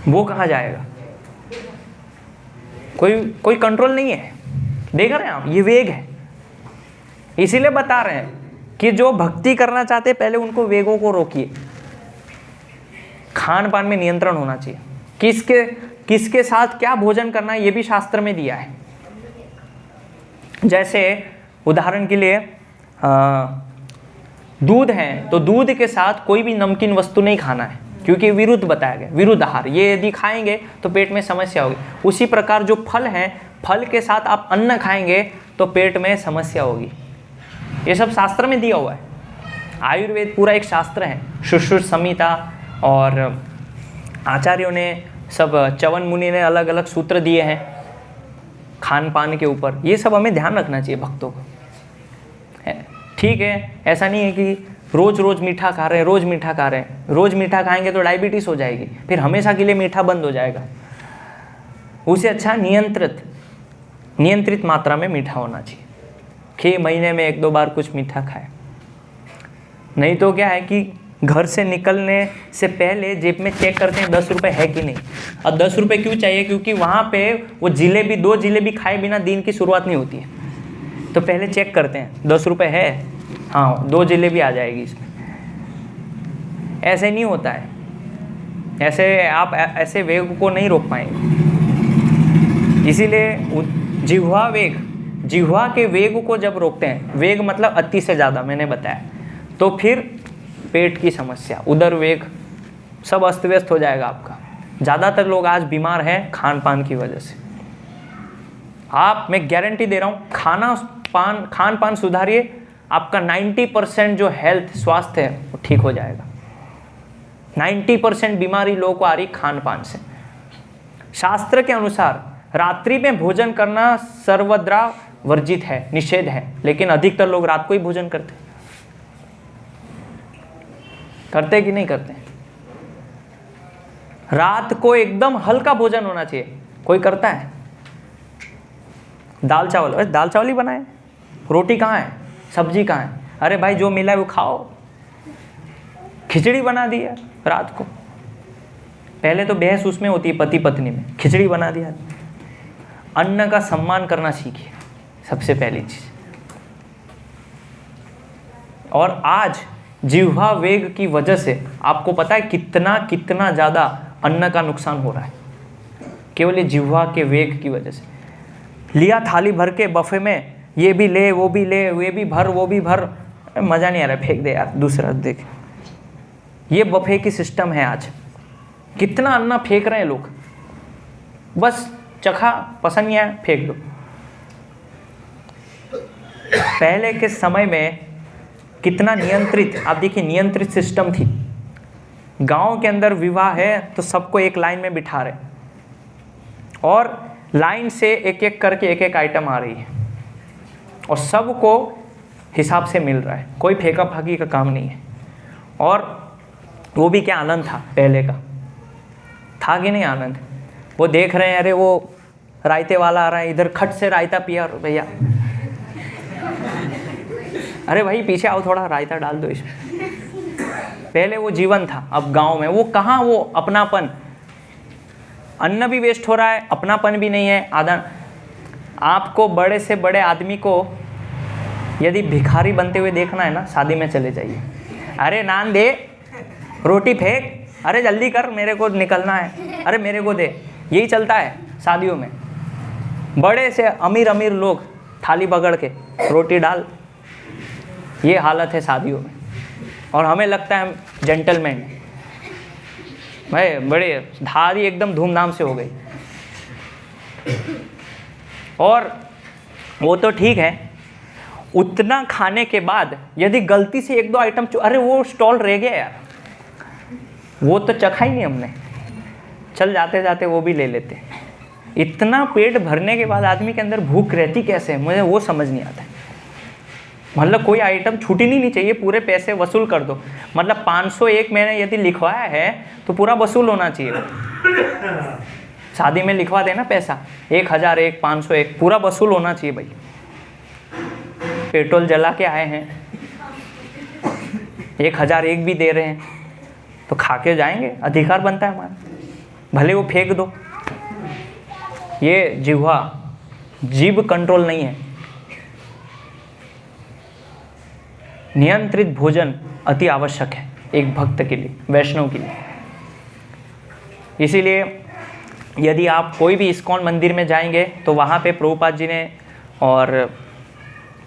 वो कहाँ जाएगा? कोई कंट्रोल नहीं है। देख रहे हैं आप, ये वेग है। इसीलिए बता रहे हैं कि जो भक्ति करना चाहते हैं पहले उनको वेगों को रोकिए। खान पान में नियंत्रण होना चाहिए। किसके साथ क्या भोजन करना है ये भी शास्त्र में दिया है। जैसे उदाहरण के लिए दूध है तो दूध के साथ कोई भी नमकीन वस्तु नहीं खाना है, क्योंकि विरुद्ध बताया गया, विरुद्ध आहार। ये यदि खाएंगे तो पेट में समस्या होगी। उसी प्रकार जो फल हैं, फल के साथ आप अन्न खाएंगे तो पेट में समस्या होगी। ये सब शास्त्र में दिया हुआ है। आयुर्वेद पूरा एक शास्त्र है। सुश्रुत संहिता और आचार्यों ने सब, च्यवन मुनि ने अलग अलग सूत्र दिए हैं खान पान के ऊपर। ये सब हमें ध्यान रखना चाहिए भक्तों को। ठीक है, ऐसा नहीं है कि रोज रोज मीठा खा रहे हैं, रोज मीठा खा रहे हैं। रोज मीठा खाएंगे तो डायबिटीज हो जाएगी, फिर हमेशा के लिए मीठा बंद हो जाएगा। उससे अच्छा नियंत्रित मात्रा में मीठा होना चाहिए कि महीने में 1-2 बार कुछ मीठा खाए। नहीं तो क्या है कि घर से निकलने से पहले जेब में चेक करते हैं 10 रुपये है कि नहीं। अब 10 रुपये क्यों चाहिए? क्योंकि वहाँ पे वो जिलेबी, 2 जिलेबी खाए बिना दिन की शुरुआत नहीं होती है। तो पहले चेक करते हैं 10 रुपये है, हाँ 2 जिलेबी आ जाएगी इसमें। ऐसे नहीं होता है, ऐसे आप ऐसे वेग को नहीं रोक पाएंगे। इसीलिए जिह्वा के वेग को जब रोकते हैं, वेग मतलब अति से ज़्यादा मैंने बताया, तो फिर पेट की समस्या, उदर वेग सब अस्त व्यस्त हो जाएगा आपका। ज़्यादातर लोग आज बीमार हैं खान पान की वजह से। मैं गारंटी दे रहा हूँ, खान पान सुधारिए, आपका 90% जो हेल्थ स्वास्थ्य है वो ठीक हो जाएगा। 90% बीमारी लोगों को आ रही खान पान से। शास्त्र के अनुसार रात्रि में भोजन करना सर्वदा वर्जित है, निषेध है, लेकिन अधिकतर लोग रात को ही भोजन करते कि नहीं करते? रात को एकदम हल्का भोजन होना चाहिए। कोई करता है? दाल चावल ही बनाए, रोटी कहाँ है, सब्जी कहाँ है? अरे भाई जो मिला है वो खाओ। खिचड़ी बना दी है रात को। पहले तो बहस उसमें होती है पति पत्नी में, खिचड़ी बना दिया। अन्न का सम्मान करना सीखिए, सबसे पहली चीज। और आज जिह्वा वेग की वजह से आपको पता है कितना ज़्यादा अन्न का नुकसान हो रहा है, केवल ये जिह्वा के वेग की वजह से। लिया थाली भर के बफे में, ये भी ले वो भी ले, ये भी भर वो भी भर, मज़ा नहीं आ रहा, फेंक दे यार, दूसरा देख। ये बफे की सिस्टम है आज। कितना अन्न फेंक रहे हैं लोग, बस चखा, पसंद नहीं आया, फेंक दो। पहले के समय में कितना नियंत्रित, आप देखिए नियंत्रित सिस्टम थी। गांव के अंदर विवाह है तो सबको एक लाइन में बिठा रहे और लाइन से एक एक करके एक आइटम आ रही है और सबको हिसाब से मिल रहा है, कोई फेंका फाकी का काम नहीं है। और वो भी क्या आनंद था पहले का, था कि नहीं आनंद? वो देख रहे हैं, अरे वो रायते वाला आ रहा है, इधर खट से रायता पिया भैया, अरे भाई पीछे आओ, थोड़ा रायता डाल दो इसमें। पहले वो जीवन था। अब गांव में वो कहाँ, वो अपनापन, अन्न भी वेस्ट हो रहा है, अपनापन भी नहीं है। आधा आपको बड़े से बड़े आदमी को यदि भिखारी बनते हुए देखना है ना, शादी में चले जाइए। अरे नान दे, रोटी फेंक, अरे जल्दी कर, मेरे को निकलना है, अरे मेरे को दे। यही चलता है शादियों में। बड़े से अमीर लोग थाली पकड़ के रोटी डाल, ये हालत है शादियों में। और हमें लगता है जेंटलमैन भाई, बड़े धारी एकदम धूमधाम से हो गई। और वो तो ठीक है, उतना खाने के बाद यदि गलती से 1-2 आइटम, अरे वो स्टॉल रह गया यार, वो तो चखा ही नहीं हमने, चल जाते जाते वो भी ले लेते। इतना पेट भरने के बाद आदमी के अंदर भूख रहती कैसे, मुझे वो समझ नहीं आता। मतलब कोई आइटम छूटनी नहीं चाहिए, पूरे पैसे वसूल कर दो। मतलब 501 मैंने यदि लिखवाया है तो पूरा वसूल होना चाहिए। शादी में लिखवा देना पैसा, 1001, 501, पूरा वसूल होना चाहिए भाई। पेट्रोल जला के आए हैं, 1001 भी दे रहे हैं तो खा के जाएंगे, अधिकार बनता है हमारा, भले वो फेंक दो। ये जीभ कंट्रोल नहीं है। नियंत्रित भोजन अति आवश्यक है एक भक्त के लिए, वैष्णव के लिए। इसीलिए यदि आप कोई भी इस्कॉन मंदिर में जाएंगे तो वहाँ पे प्रभुपाद जी ने, और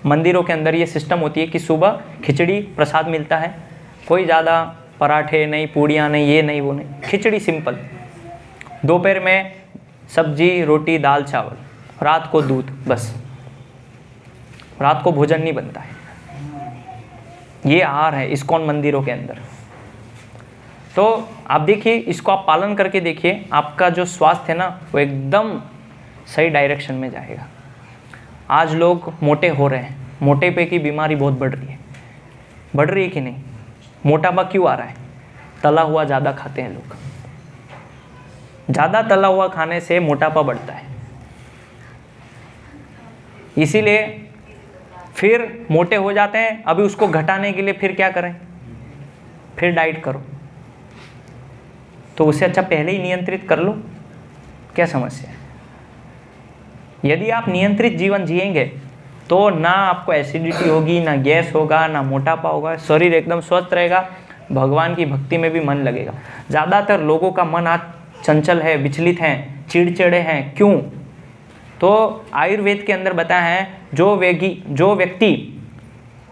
मंदिरों के अंदर ये सिस्टम होती है कि सुबह खिचड़ी प्रसाद मिलता है, कोई ज़्यादा पराठे नहीं, पूड़ियाँ नहीं, ये नहीं वो नहीं, खिचड़ी सिंपल। दोपहर में सब्जी रोटी दाल चावल, रात को दूध, बस। रात को भोजन नहीं बनता है। ये आहार है इस्कॉन मंदिरों के अंदर। तो आप देखिए, इसको आप पालन करके देखिए, आपका जो स्वास्थ्य है ना वो एकदम सही डायरेक्शन में जाएगा। आज लोग मोटे हो रहे हैं, मोटेपे की बीमारी बहुत बढ़ रही है कि नहीं? मोटापा क्यों आ रहा है? तला हुआ ज़्यादा खाते हैं लोग। ज़्यादा तला हुआ खाने से मोटापा बढ़ता है, इसीलिए फिर मोटे हो जाते हैं। अभी उसको घटाने के लिए फिर क्या करें? फिर डाइट करो। तो उससे अच्छा पहले ही नियंत्रित कर लो। क्या समस्या है? यदि आप नियंत्रित जीवन जिएंगे तो ना आपको एसिडिटी होगी, ना गैस होगा, ना मोटापा होगा, शरीर एकदम स्वस्थ रहेगा, भगवान की भक्ति में भी मन लगेगा। ज़्यादातर लोगों का मन आज चंचल है, विचलित हैं, चिड़चिड़े हैं। क्यों? तो आयुर्वेद के अंदर बताया है, जो व्यक्ति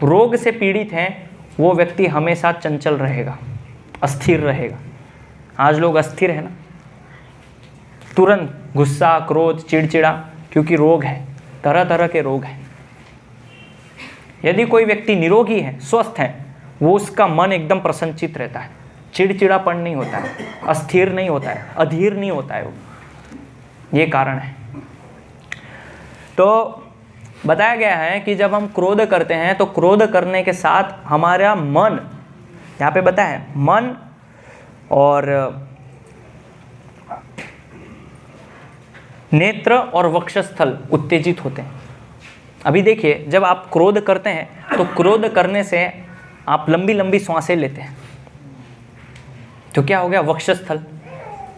रोग से पीड़ित हैं वो व्यक्ति हमेशा चंचल रहेगा, अस्थिर रहेगा। आज लोग अस्थिर है ना, तुरंत गुस्सा, क्रोध, चिड़चिड़ा, क्योंकि रोग है, तरह तरह के रोग हैं। यदि कोई व्यक्ति निरोगी है, स्वस्थ है, वो उसका मन एकदम प्रसन्नचित रहता है, चिड़चिड़ापन नहीं होता है, अस्थिर नहीं होता है, अधीर नहीं होता है वो। ये कारण है। तो बताया गया है कि जब हम क्रोध करते हैं तो क्रोध करने के साथ हमारा मन, यहाँ पे बताया है, मन और नेत्र और वक्षस्थल उत्तेजित होते हैं। अभी देखिए, जब आप क्रोध करते हैं तो क्रोध करने से आप लंबी लंबी सांसें लेते हैं, तो क्या हो गया? वक्षस्थल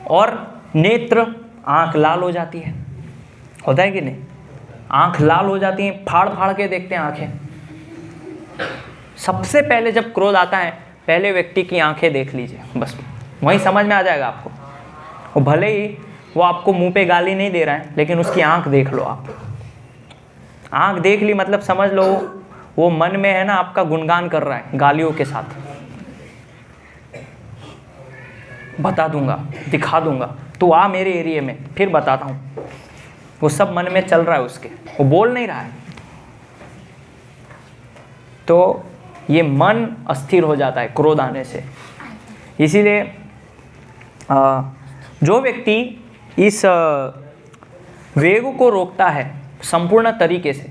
और नेत्र, आंख लाल हो जाती है, होता है कि नहीं? आंख लाल हो जाती है, फाड़ फाड़ के देखते हैं आंखें। सबसे पहले जब क्रोध आता है, पहले व्यक्ति की आंखें देख लीजिए, बस वहीं समझ में आ जाएगा आपको। वो भले ही वो आपको मुंह पे गाली नहीं दे रहा है, लेकिन उसकी आंख देख लो आप। आंख देख ली मतलब समझ लो वो मन में है ना आपका गुणगान कर रहा है गालियों के साथ। बता दूंगा, दिखा दूंगा, तू आ मेरे एरिया में, फिर बताता हूँ। वो सब मन में चल रहा है उसके, वो बोल नहीं रहा है। तो ये मन अस्थिर हो जाता है क्रोध आने से। इसीलिए जो व्यक्ति इस वेग को रोकता है संपूर्ण तरीके से,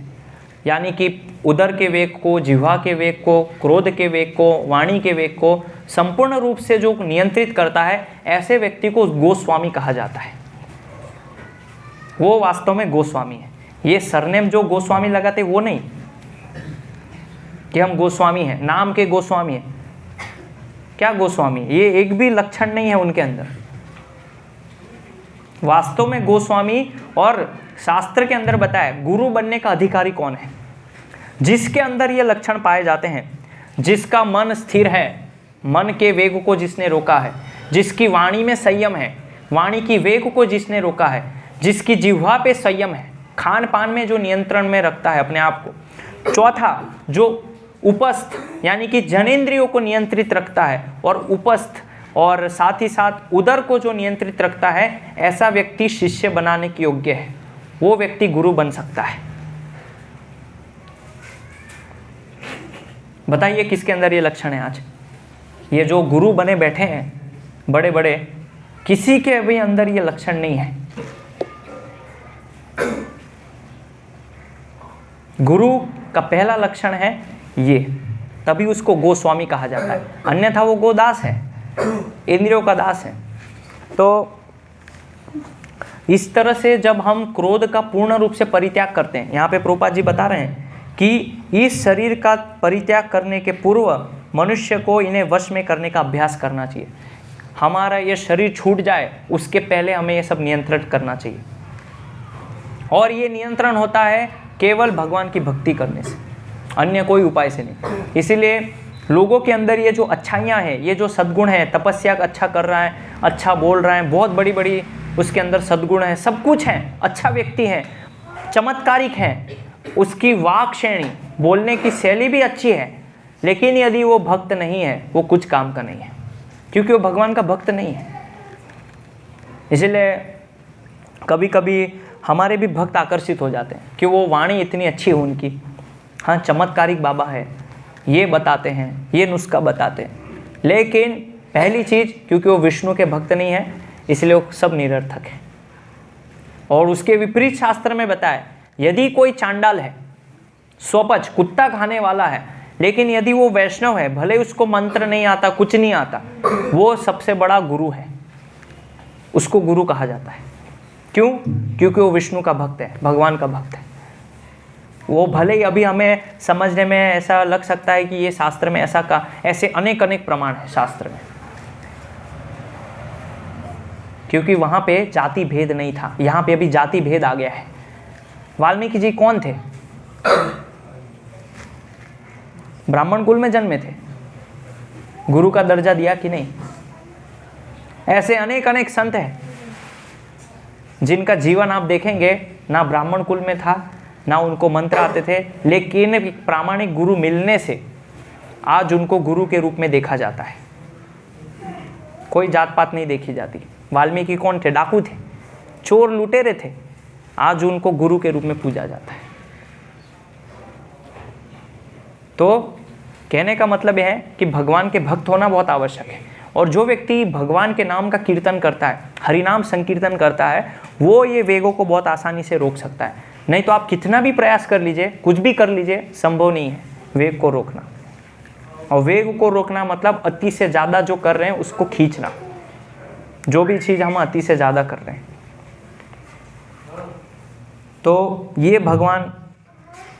यानी कि उदर के वेग को, जिह्वा के वेग को, क्रोध के वेग को, वाणी के वेग को संपूर्ण रूप से जो नियंत्रित करता है, ऐसे व्यक्ति को गोस्वामी कहा जाता है। वो वास्तव में गोस्वामी है। ये सरनेम जो गोस्वामी लगाते वो नहीं कि हम गोस्वामी हैं, नाम के गोस्वामी हैं। क्या गोस्वामी? ये एक भी लक्षण नहीं है उनके अंदर। वास्तव में गोस्वामी, और शास्त्र के अंदर बताया गुरु बनने का अधिकारी कौन है? जिसके अंदर ये लक्षण पाए जाते हैं, जिसका मन स्थिर है, मन के वेग को जिसने रोका है, जिसकी वाणी में संयम है, वाणी की वेग को जिसने रोका है, जिसकी जिह्वा पे संयम है, खान पान में जो नियंत्रण में रखता है अपने आप को। चौथा, जो उपस्थ यानी कि जनेंद्रियों को नियंत्रित रखता है, और उपस्थ और साथ ही साथ उदर को जो नियंत्रित रखता है, ऐसा व्यक्ति शिष्य बनाने के योग्य है। वो व्यक्ति गुरु बन सकता है। बताइए किसके अंदर ये लक्षण है आज? ये जो गुरु बने बैठे हैं बड़े बड़े, किसी के भी अंदर ये लक्षण नहीं है। गुरु का पहला लक्षण है ये, तभी उसको गोस्वामी कहा जाता है, अन्यथा वो गोदास है, इंद्रियों का दास है। तो इस तरह से जब हम क्रोध का पूर्ण रूप से परित्याग करते हैं, यहाँ पे प्रभुपाद जी बता रहे हैं कि इस शरीर का परित्याग करने के पूर्व मनुष्य को इन्हें वश में करने का अभ्यास करना चाहिए। हमारा ये शरीर छूट जाए उसके पहले हमें ये सब नियंत्रण करना चाहिए, और ये नियंत्रण होता है केवल भगवान की भक्ति करने से, अन्य कोई उपाय से नहीं। इसीलिए लोगों के अंदर ये जो अच्छाइयाँ हैं, ये जो सद्गुण है, तपस्या अच्छा कर रहा है, अच्छा बोल रहा है, बहुत बड़ी बड़ी उसके अंदर सद्गुण है, सब कुछ है, अच्छा व्यक्ति है, चमत्कारिक है, उसकी वाक श्रेणी, बोलने की शैली भी अच्छी है, लेकिन यदि वो भक्त नहीं है, वो कुछ काम का नहीं है, क्योंकि वो भगवान का भक्त नहीं है। इसलिए कभी कभी हमारे भी भक्त आकर्षित हो जाते हैं कि वो वाणी इतनी अच्छी है उनकी, हाँ चमत्कारिक बाबा है, ये बताते हैं, ये नुस्खा बताते हैं। लेकिन पहली चीज़, क्योंकि वो विष्णु के भक्त नहीं है इसलिए वो सब निरर्थक है। और उसके विपरीत शास्त्र में बताया, यदि कोई चांडाल है, स्वपच कुत्ता खाने वाला है, लेकिन यदि वो वैष्णव है, भले उसको मंत्र नहीं आता, कुछ नहीं आता, वो सबसे बड़ा गुरु है, उसको गुरु कहा जाता है। क्यों? क्योंकि वो विष्णु का भक्त है, भगवान का भक्त है। वो भले ही अभी हमें समझने में ऐसा लग सकता है कि ये शास्त्र में ऐसे अनेक अनेक प्रमाण है शास्त्र में, क्योंकि वहाँ पे जाति भेद नहीं था, यहाँ पे अभी जाति भेद आ गया है। वाल्मीकि जी कौन थे? ब्राह्मण कुल में जन्मे थे, गुरु का दर्जा दिया कि नहीं? ऐसे अनेक अनेक संत हैं जिनका जीवन आप देखेंगे, ना ब्राह्मण कुल में था, ना उनको मंत्र आते थे, लेकिन प्रामाणिक गुरु मिलने से आज उनको गुरु के रूप में देखा जाता है। कोई जात पात नहीं देखी जाती। वाल्मीकि कौन थे? डाकू थे, चोर लुटेरे थे, आज उनको गुरु के रूप में पूजा जाता है। तो कहने का मतलब यह है कि भगवान के भक्त होना बहुत आवश्यक है। और जो व्यक्ति भगवान के नाम का कीर्तन करता है, हरिनाम संकीर्तन करता है, वो ये वेगों को बहुत आसानी से रोक सकता है। नहीं तो आप कितना भी प्रयास कर लीजिए, कुछ भी कर लीजिए, संभव नहीं है वेग को रोकना। और वेग को रोकना मतलब अति से ज़्यादा जो कर रहे हैं उसको खींचना, जो भी चीज़ हम अति से ज़्यादा कर रहे हैं। तो ये भगवान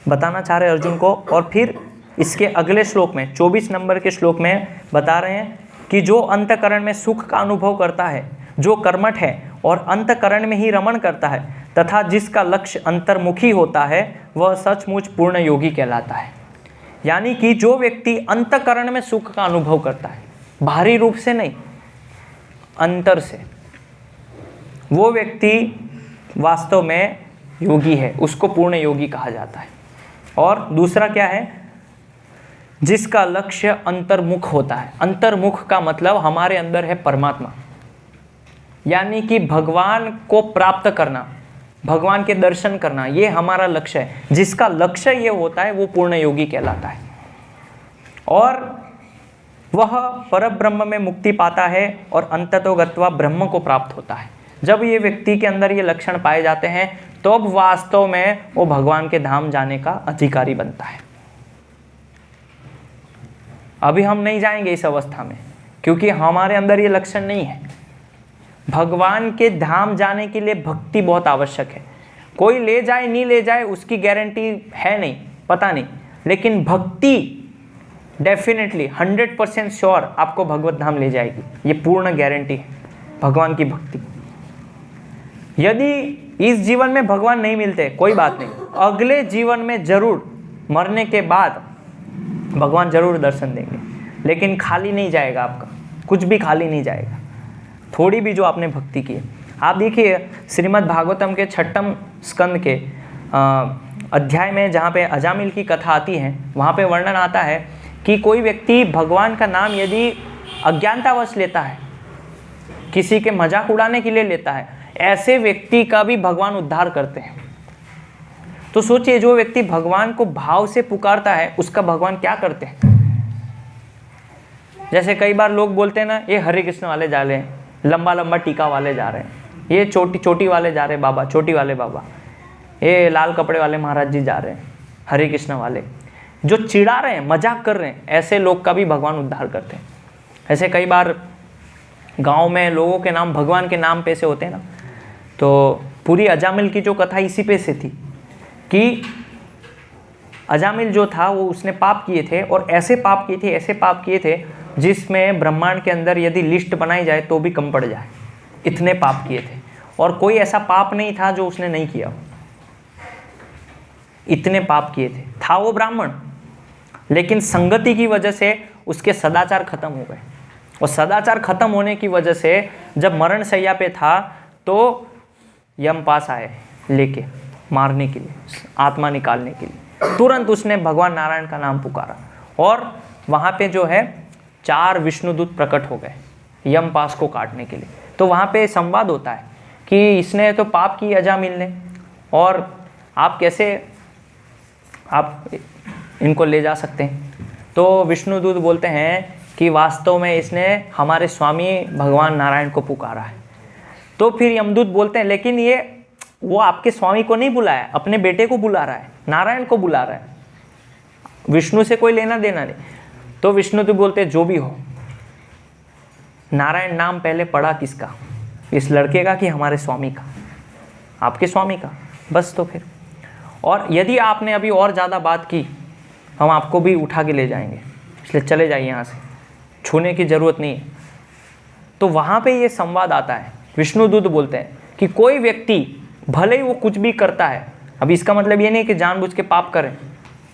बताना चाह रहे अर्जुन को। और फिर इसके अगले श्लोक में 24 नंबर के श्लोक में बता रहे हैं कि जो अंतकरण में सुख का अनुभव करता है, जो कर्मठ है और अंतकरण में ही रमण करता है तथा जिसका लक्ष्य अंतर्मुखी होता है, वह सचमुच पूर्ण योगी कहलाता है। यानी कि जो व्यक्ति अंतकरण में सुख का अनुभव करता है, बाहरी रूप से नहीं, अंतर से, वो व्यक्ति वास्तव में योगी है, उसको पूर्ण योगी कहा जाता है। और दूसरा क्या है? जिसका लक्ष्य अंतर्मुख होता है। अंतर्मुख का मतलब हमारे अंदर है परमात्मा, यानी कि भगवान को प्राप्त करना, भगवान के दर्शन करना, ये हमारा लक्ष्य है। जिसका लक्ष्य ये होता है वो पूर्ण योगी कहलाता है। और वह परब्रह्म में मुक्ति पाता है और अंततो गत्वा ब्रह्म को प्राप्त होता है। जब ये व्यक्ति के अंदर ये लक्षण पाए जाते हैं तो अब वास्तव में वो भगवान के धाम जाने का अधिकारी बनता है। अभी हम नहीं जाएंगे इस अवस्था में, क्योंकि हमारे अंदर ये लक्षण नहीं है। भगवान के धाम जाने के लिए भक्ति बहुत आवश्यक है। कोई ले जाए नहीं ले जाए उसकी गारंटी है नहीं, पता नहीं, लेकिन भक्ति डेफिनेटली 100% श्योर आपको भगवत धाम ले जाएगी, ये पूर्ण गारंटी है भगवान की भक्ति। यदि इस जीवन में भगवान नहीं मिलते कोई बात नहीं, अगले जीवन में जरूर, मरने के बाद भगवान जरूर दर्शन देंगे, लेकिन खाली नहीं जाएगा आपका, कुछ भी खाली नहीं जाएगा, थोड़ी भी जो आपने भक्ति की है। आप देखिए श्रीमद् भागवतम के 6वें स्कंद के अध्याय में जहाँ पे अजामिल की कथा आती है, वहाँ पे वर्णन आता है कि कोई व्यक्ति भगवान का नाम यदि अज्ञानतावश लेता है, किसी के मजाक उड़ाने के लिए लेता है, ऐसे व्यक्ति का भी भगवान उद्धार करते हैं। तो सोचिए, जो व्यक्ति भगवान को भाव से पुकारता है उसका भगवान क्या करते हैं। जैसे कई बार लोग बोलते हैं ना, ये हरे कृष्ण वाले जा रहे हैं, लंबा लंबा टीका वाले जा रहे हैं, ये चोटी वाले जा रहे हैं बाबा, चोटी वाले बाबा, ये लाल कपड़े वाले महाराज जी जा रहे हैं, हरे कृष्ण वाले, जो चिढ़ा रहे हैं, मजाक कर रहे हैं, ऐसे लोग का भी भगवान उद्धार करते हैं। ऐसे कई बार गांव में लोगों के नाम भगवान के नाम पे से होते हैं ना, तो पूरी अजामिल की जो कथा इसी पे से थी कि अजामिल जो था वो उसने पाप किए थे, और ऐसे पाप किए थे जिसमें ब्रह्मांड के अंदर यदि लिस्ट बनाई जाए तो भी कम पड़ जाए, इतने पाप किए थे। और कोई ऐसा पाप नहीं था जो उसने नहीं किया, इतने पाप किए थे। था वो ब्राह्मण, लेकिन संगति की वजह से उसके सदाचार खत्म हो गए, और सदाचार खत्म होने की वजह से जब मरण शैया पे था तो यम पास आए लेके मारने के लिए, आत्मा निकालने के लिए। तुरंत उसने भगवान नारायण का नाम पुकारा, और वहाँ पे जो है 4 विष्णुदूत प्रकट हो गए यम पास को काटने के लिए। तो वहाँ पे संवाद होता है कि इसने तो पाप की अजामिल ने, और आप कैसे आप इनको ले जा सकते हैं। तो विष्णुदूत बोलते हैं कि वास्तव में इसने हमारे स्वामी भगवान नारायण को पुकारा है। तो फिर यमदूत बोलते हैं लेकिन ये वो आपके स्वामी को नहीं बुलाया, अपने बेटे को बुला रहा है, नारायण को बुला रहा है, विष्णु से कोई लेना देना नहीं। तो विष्णुदूत बोलते हैं जो भी हो, नारायण नाम पहले पड़ा किसका, इस लड़के का कि हमारे स्वामी का, आपके स्वामी का, बस। तो फिर और यदि आपने अभी और ज़्यादा बात की हम आपको भी उठा के ले जाएंगे, इसलिए चले जाइए यहाँ से, छूने की ज़रूरत नहीं है। तो वहाँ पे ये संवाद आता है। विष्णुदूत बोलते हैं कि कोई व्यक्ति भले ही वो कुछ भी करता है, अभी इसका मतलब ये नहीं कि जानबूझ के पाप करें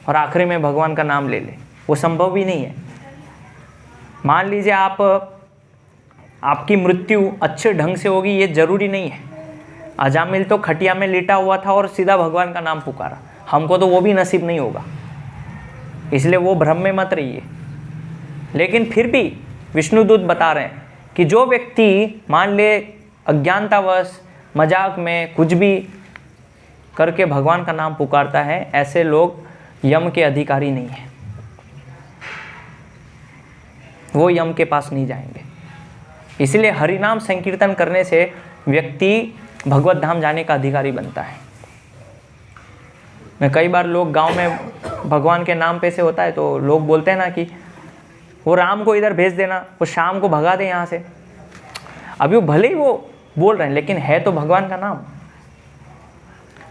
और आखिरी में भगवान का नाम ले ले, वो संभव भी नहीं है। मान लीजिए आपकी मृत्यु अच्छे ढंग से होगी, ये जरूरी नहीं है। अजामिल तो खटिया में लेटा हुआ था और सीधा भगवान का नाम पुकारा, हमको तो वो भी नसीब नहीं होगा, इसलिए वो भ्रम में मत रहिए। लेकिन फिर भी विष्णुदूत बता रहे हैं कि जो व्यक्ति मान ले अज्ञानतावश मजाक में कुछ भी करके भगवान का नाम पुकारता है, ऐसे लोग यम के अधिकारी नहीं हैं, वो यम के पास नहीं जाएंगे। इसलिए हरिनाम संकीर्तन करने से व्यक्ति भगवत धाम जाने का अधिकारी बनता है। मैं कई बार लोग गांव में भगवान के नाम पे से होता है तो लोग बोलते हैं ना कि वो राम को इधर भेज देना, वो शाम को भगा दे यहाँ से। अभी वो भले ही वो बोल रहे हैं लेकिन है तो भगवान का नाम,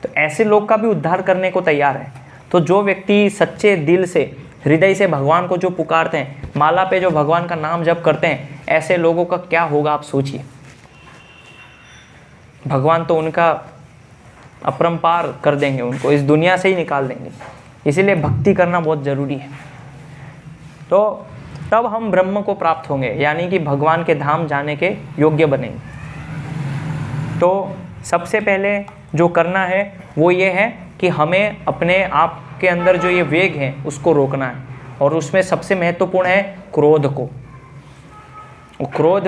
तो ऐसे लोग का भी उद्धार करने को तैयार है। तो जो व्यक्ति सच्चे दिल से हृदय से भगवान को जो पुकारते हैं, माला पे जो भगवान का नाम जप करते हैं, ऐसे लोगों का क्या होगा आप सोचिए। भगवान तो उनका अपरंपार कर देंगे, उनको इस दुनिया से ही निकाल देंगे। इसीलिए भक्ति करना बहुत ज़रूरी है। तो तब हम ब्रह्म को प्राप्त होंगे, यानी कि भगवान के धाम जाने के योग्य बनेंगे। तो सबसे पहले जो करना है वो ये है कि हमें अपने आप के अंदर जो ये वेग है उसको रोकना है, और उसमें सबसे महत्वपूर्ण है क्रोध को। क्रोध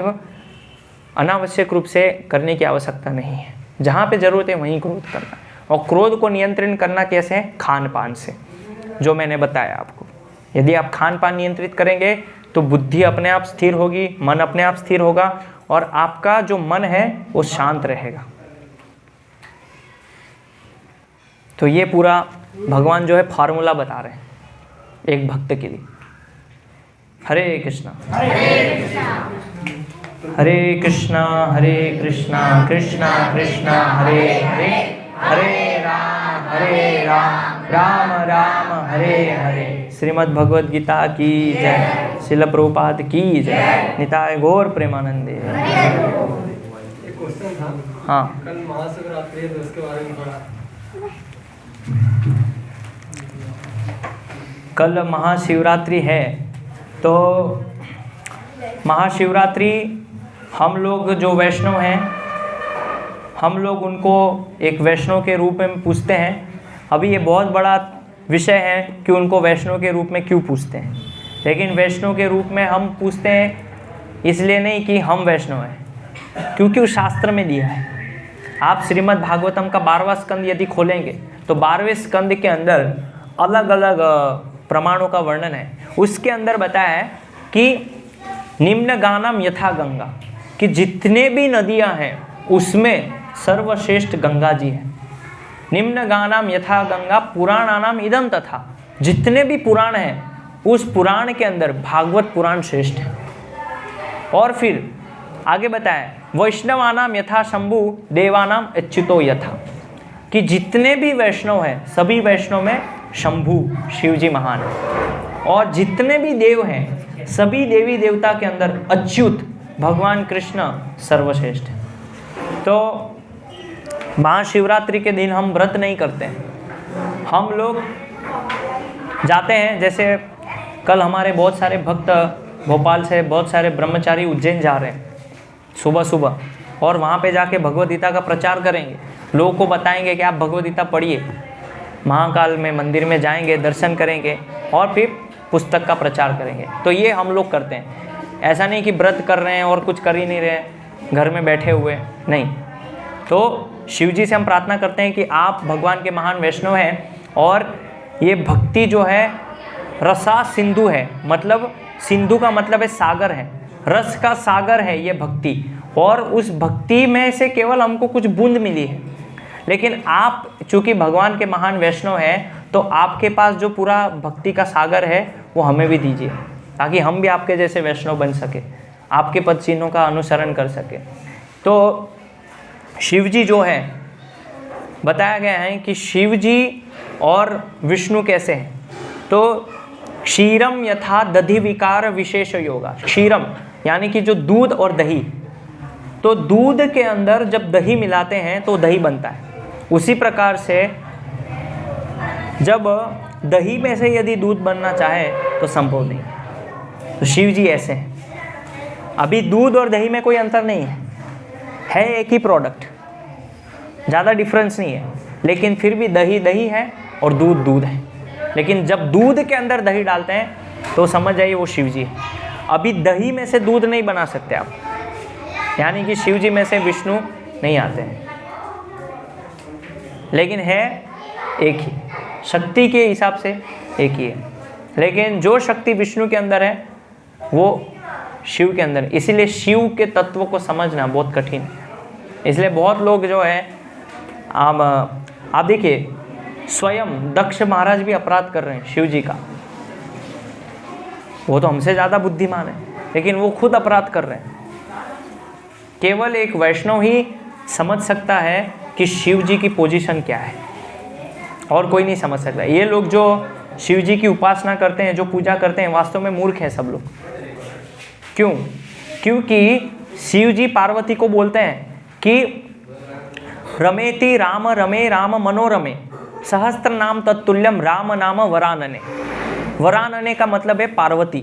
अनावश्यक रूप से करने की आवश्यकता नहीं है, जहाँ पे ज़रूरत है वहीं क्रोध करना। और क्रोध को नियंत्रण करना कैसे है? खान पान से, जो मैंने बताया आपको। यदि आप खान पान नियंत्रित करेंगे तो बुद्धि अपने आप स्थिर होगी, मन अपने आप स्थिर होगा, और आपका जो मन है वो शांत रहेगा। तो ये पूरा भगवान जो है फार्मूला बता रहे हैं एक भक्त के लिए। हरे कृष्णा हरे कृष्णा कृष्णा कृष्णा हरे हरे, हरे राम राम राम हरे हरे। श्रीमद् भगवद गीता की जय, श्रील प्रभुपाद की जय, निताय गौर प्रेमानंदे। एक क्वेश्चन था। हाँ, कल महाशिवरात्रि है तो उसके बारे में थोड़ा। कल महाशिवरात्रि है, तो महाशिवरात्रि हम लोग जो वैष्णव हैं, हम लोग उनको एक वैष्णव के रूप में पूछते हैं। अभी ये बहुत बड़ा विषय है कि उनको वैष्णव के रूप में क्यों पूछते हैं, लेकिन वैष्णव के रूप में हम पूछते हैं इसलिए नहीं कि हम वैष्णव हैं, क्योंकि उस शास्त्र में दिया है। आप श्रीमद् भागवतम का 12वां स्कंद यदि खोलेंगे तो 12वें स्कंद के अंदर अलग अलग प्रमाणों का वर्णन है। उसके अंदर बताया है कि निम्न गानम यथा गंगा, कि जितने भी नदियां हैं उसमें सर्वश्रेष्ठ गंगा जी हैं। निम्न गानम यथा गंगा पुराणानाम इदम तथा, जितने भी पुराण हैं उस पुराण के अंदर भागवत पुराण श्रेष्ठ है। और फिर आगे बताया वैष्णवानाम यथा शंभु देवानाम अच्युतो यथा, कि जितने भी वैष्णव हैं सभी वैष्णव में शंभु शिव जी महान है, और जितने भी देव हैं सभी देवी देवता के अंदर अच्युत भगवान कृष्ण सर्वश्रेष्ठ है। तो महाशिवरात्रि के दिन हम व्रत नहीं करते हैं, हम लोग जाते हैं। जैसे कल हमारे बहुत सारे भक्त भोपाल से, बहुत सारे ब्रह्मचारी उज्जैन जा रहे हैं सुबह सुबह, और वहाँ पे जाके भगवद गीता का प्रचार करेंगे, लोगों को बताएंगे कि आप भगवद गीता पढ़िए। महाकाल में मंदिर में जाएंगे, दर्शन करेंगे और फिर पुस्तक का प्रचार करेंगे। तो ये हम लोग करते हैं। ऐसा नहीं कि व्रत कर रहे हैं और कुछ कर ही नहीं रहे, घर में बैठे हुए, नहीं। तो शिव जी से हम प्रार्थना करते हैं कि आप भगवान के महान वैष्णव हैं, और ये भक्ति जो है रसा सिंधु है, मतलब सिंधु का मतलब है सागर है, रस का सागर है ये भक्ति, और उस भक्ति में से केवल हमको कुछ बूंद मिली है। लेकिन आप चूंकि भगवान के महान वैष्णव हैं, तो आपके पास जो पूरा भक्ति का सागर है वो हमें भी दीजिए, ताकि हम भी आपके जैसे वैष्णव बन सके, आपके पद चिन्हों का अनुसरण कर सके। तो शिव जी जो है, बताया गया है कि शिव जी और विष्णु कैसे हैं। तो क्षीरम यथा दधि विकार विशेष योगा, क्षीरम यानी कि जो दूध और दही, तो दूध के अंदर जब दही मिलाते हैं तो दही बनता है, उसी प्रकार से जब दही में से यदि दूध बनना चाहे तो संभव नहीं। तो शिव जी ऐसे हैं। अभी दूध और दही में कोई अंतर नहीं है एक ही प्रोडक्ट, ज़्यादा डिफरेंस नहीं है, लेकिन फिर भी दही दही है और दूध दूध है। लेकिन जब दूध के अंदर दही डालते हैं तो समझ जाइए वो शिव जी है। अभी दही में से दूध नहीं बना सकते आप, यानी कि शिव जी में से विष्णु नहीं आते हैं, लेकिन है एक ही, शक्ति के हिसाब से एक ही है। लेकिन जो शक्ति विष्णु के अंदर है वो शिव के अंदर, इसीलिए शिव के तत्व को समझना बहुत कठिन है। इसलिए बहुत लोग जो है, आप देखिए स्वयं दक्ष महाराज भी अपराध कर रहे हैं शिव जी का, वो तो हमसे ज़्यादा बुद्धिमान है, लेकिन वो खुद अपराध कर रहे हैं। केवल एक वैष्णव ही समझ सकता है कि शिव जी की पोजीशन क्या है, और कोई नहीं समझ सकता। ये लोग जो शिव जी की उपासना करते हैं, जो पूजा करते हैं, वास्तव में मूर्ख हैं सब लोग। क्यों? क्योंकि शिव जी पार्वती को बोलते हैं कि रमेति राम रमे राम मनोरमे सहस्त्र नाम तत्तुल्यम राम नाम वरानने। वरानने का मतलब है पार्वती।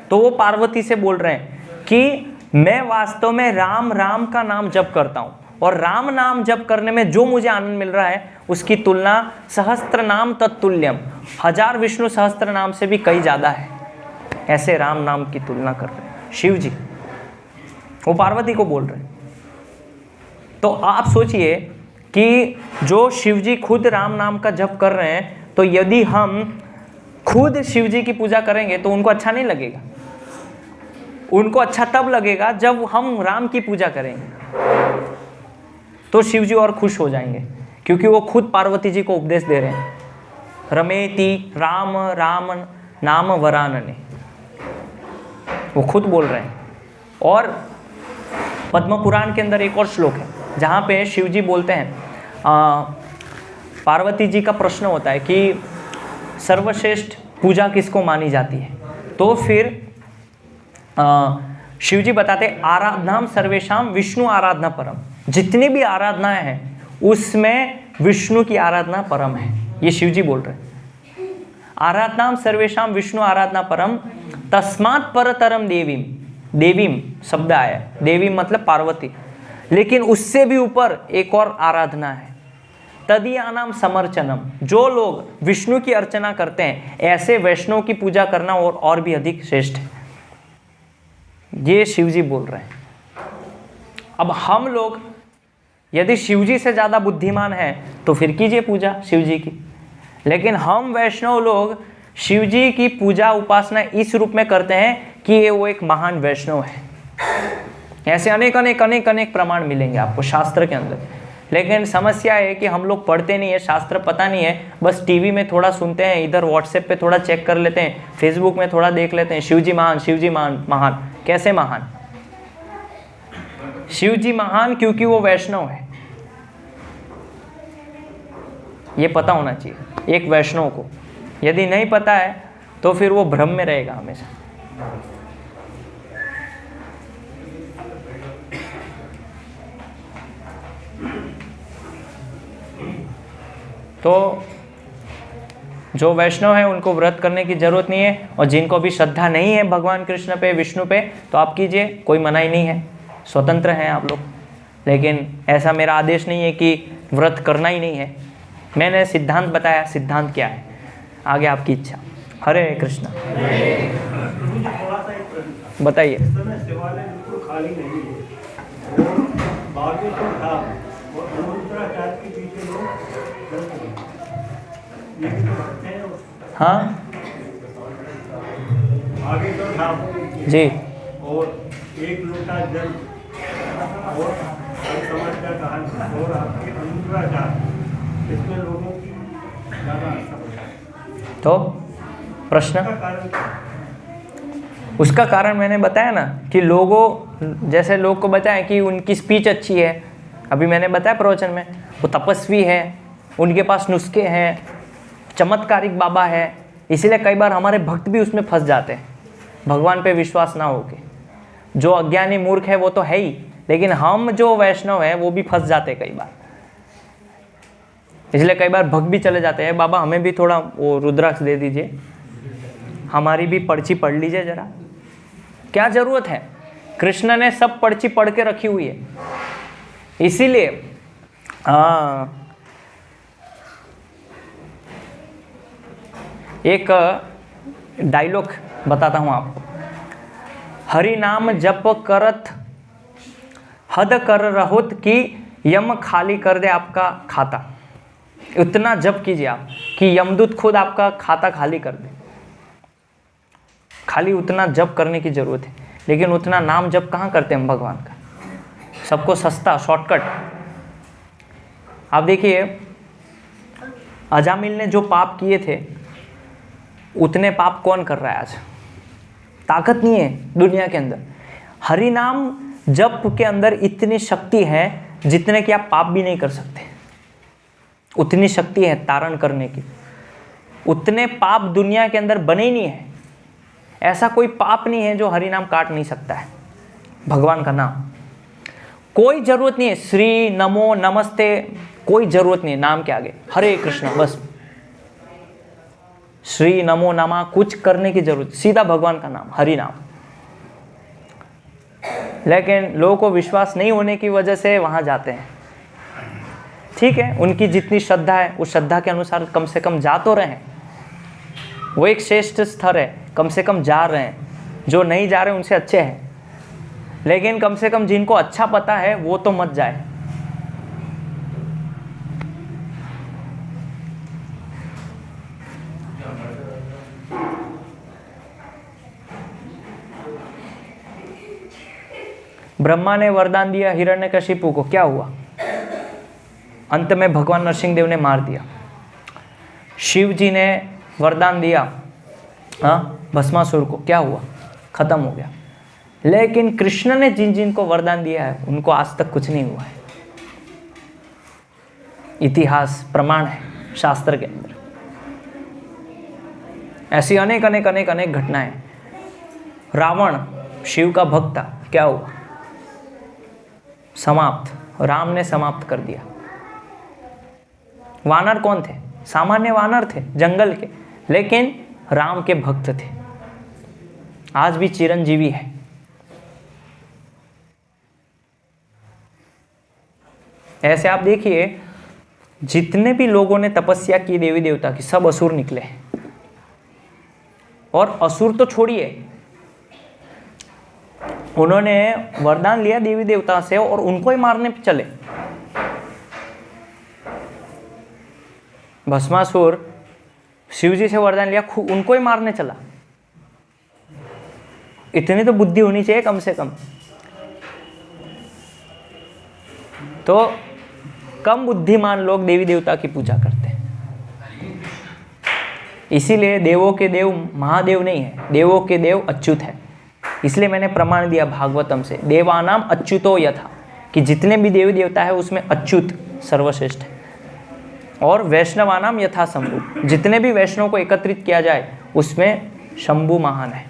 तो वो पार्वती से बोल रहे हैं कि मैं वास्तव में राम राम का नाम जप करता हूँ, और राम नाम जप करने में जो मुझे आनंद मिल रहा है उसकी तुलना सहस्त्र नाम तत्तुल्यम, 1000 विष्णु सहस्त्र नाम से भी कई ज़्यादा है। ऐसे राम नाम की तुलना कर रहे हैं शिव जी, वो पार्वती को बोल रहे हैं। तो आप सोचिए कि जो शिव जी खुद राम नाम का जप कर रहे हैं, तो यदि हम खुद शिव जी की पूजा करेंगे तो उनको अच्छा नहीं लगेगा। उनको अच्छा तब लगेगा जब हम राम की पूजा करेंगे, तो शिव जी और खुश हो जाएंगे, क्योंकि वो खुद पार्वती जी को उपदेश दे रहे हैं, रमेति राम राम नाम वरानने, वो खुद बोल रहे हैं। और पद्म पुराण के अंदर एक और श्लोक है जहाँ पे शिव जी बोलते हैं, पार्वती जी का प्रश्न होता है कि सर्वश्रेष्ठ पूजा किसको मानी जाती है, तो फिर शिव जी बताते आराधनाम सर्वेशाम विष्णु आराधना परम, जितनी भी आराधनाएं हैं उसमें विष्णु की आराधना परम है, ये शिव जी बोल रहे हैं। आराधनाम सर्वेशाम विष्णु आराधना परम तस्मात् परतरम देवीम, देवीम शब्द आया, देवी मतलब पार्वती, लेकिन उससे भी ऊपर एक और आराधना है, तदीयानाम समर्चनम, जो लोग विष्णु की अर्चना करते हैं ऐसे वैष्णव की पूजा करना और भी अधिक श्रेष्ठ है। ये शिव जी बोल रहे हैं। अब हम लोग यदि शिव जी से ज़्यादा बुद्धिमान हैं तो फिर कीजिए पूजा शिव जी की, लेकिन हम वैष्णव लोग शिव जी की पूजा उपासना इस रूप में करते हैं कि ये वो एक महान वैष्णव है। ऐसे अनेक अनेक अनेक अनेक प्रमाण मिलेंगे आपको शास्त्र के अंदर, लेकिन समस्या है कि हम लोग पढ़ते नहीं है, शास्त्र पता नहीं है, बस टीवी में थोड़ा सुनते हैं, इधर व्हाट्सएप पे थोड़ा चेक कर लेते हैं, फेसबुक में थोड़ा देख लेते हैं, शिव जी महान, शिव जी महान। महान कैसे महान? शिव जी महान क्योंकि वो वैष्णव है, ये पता होना चाहिए एक वैष्णव को। यदि नहीं पता है तो फिर वो भ्रम में रहेगा हमेशा। तो जो वैष्णव है उनको व्रत करने की जरूरत नहीं है, और जिनको भी श्रद्धा नहीं है भगवान कृष्ण पे, विष्णु पे, तो आप कीजिए, कोई मनाही नहीं है, स्वतंत्र हैं आप लोग। लेकिन ऐसा मेरा आदेश नहीं है कि व्रत करना ही नहीं है। मैंने सिद्धांत बताया, सिद्धांत क्या है, आगे आपकी इच्छा। हरे कृष्णा। बताइए। हाँ, आगे तो था जी और एक लोटा जल और समाज का कहानी और आपके अनुराचार इसमें लोगों की ज़्यादा आस्था बढ़ जाती तो प्रश्न है। कारण क्या? उसका कारण मैंने बताया ना कि लोगों जैसे लोग को बताया कि उनकी स्पीच अच्छी है, अभी मैंने बताया प्रवचन में, वो तपस्वी है, उनके पास नुस्खे हैं, चमत्कारिक बाबा है, इसीलिए कई बार हमारे भक्त भी उसमें फंस जाते हैं भगवान पे विश्वास ना होके। जो अज्ञानी मूर्ख है वो तो है ही, लेकिन हम जो वैष्णव हैं वो भी फंस जाते हैं कई बार, इसलिए कई बार भक्त भी चले जाते हैं। बाबा हमें भी थोड़ा वो रुद्राक्ष दे दीजिए, हमारी भी पर्ची पढ़ लीजिए जरा, क्या जरूरत है? कृष्ण ने सब पर्ची पढ़ के रखी हुई है। इसीलिए एक डायलॉग बताता हूं आपको। हरि नाम जप करत हद कर रहोत कि यम खाली कर दे आपका खाता। उतना जप कीजिए आप कि यमदूत खुद आपका खाता खाली कर दे। खाली उतना जप करने की जरूरत है, लेकिन उतना नाम जप कहाँ करते हैं हम भगवान का? सबको सस्ता शॉर्टकट। आप देखिए अजामिल ने जो पाप किए थे उतने पाप कौन कर रहा है आज? ताकत नहीं है दुनिया के अंदर। हरि नाम जप के अंदर इतनी शक्ति है जितने कि आप पाप भी नहीं कर सकते, उतनी शक्ति है तारण करने की। उतने पाप दुनिया के अंदर बने ही नहीं है। ऐसा कोई पाप नहीं है जो हरि नाम काट नहीं सकता है। भगवान का नाम कोई जरूरत नहीं है, श्री नमो नमस्ते कोई जरूरत नहीं है नाम के आगे। हरे कृष्णा बस, श्री नमो नमा कुछ करने की जरूरत, सीधा भगवान का नाम हरि नाम। लेकिन लोगों को विश्वास नहीं होने की वजह से वहां जाते हैं। ठीक है, उनकी जितनी श्रद्धा है उस श्रद्धा के अनुसार कम से कम जा तो रहे हैं, वो एक श्रेष्ठ स्तर है, कम से कम जा रहे हैं। जो नहीं जा रहे उनसे अच्छे हैं, लेकिन कम से कम जिनको अच्छा पता है वो तो मत जाए। ब्रह्मा ने वरदान दिया हिरण्यकशिपु को, क्या हुआ? अंत में भगवान नरसिंह देव ने मार दिया। शिव जी ने वरदान दिया भस्मासुर को, क्या हुआ? खत्म हो गया। लेकिन कृष्ण ने जिन जिन को वरदान दिया है उनको आज तक कुछ नहीं हुआ है। इतिहास प्रमाण है शास्त्र के अंदर, ऐसी अनेक अनेक अनेक अनेक घटनाएं। रावण शिव का भक्त था, क्या हुआ? समाप्त, राम ने समाप्त कर दिया। वानर कौन थे? सामान्य वानर थे जंगल के, लेकिन राम के भक्त थे, आज भी चिरंजीवी है। ऐसे आप देखिए जितने भी लोगों ने तपस्या की देवी देवता की, सब असुर निकले। और असुर तो छोड़िए, उन्होंने वरदान लिया देवी देवता से और उनको ही मारने पे चले। भस्मासुर शिवजी से वरदान लिया, उनको ही मारने चला। इतनी तो बुद्धि होनी चाहिए कम से कम। तो कम बुद्धिमान लोग देवी देवता की पूजा करते हैं। इसीलिए देवों के देव महादेव नहीं है, देवों के देव अच्युत है। इसलिए मैंने प्रमाण दिया भागवतम से, देवानाम अच्युतो यथा, कि जितने भी देवी देवता है उसमें अच्युत सर्वश्रेष्ठ है। और वैष्णवानाम यथा शंभु, जितने भी वैष्णव को एकत्रित किया जाए उसमें शंभु महान है।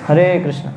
हरे कृष्ण।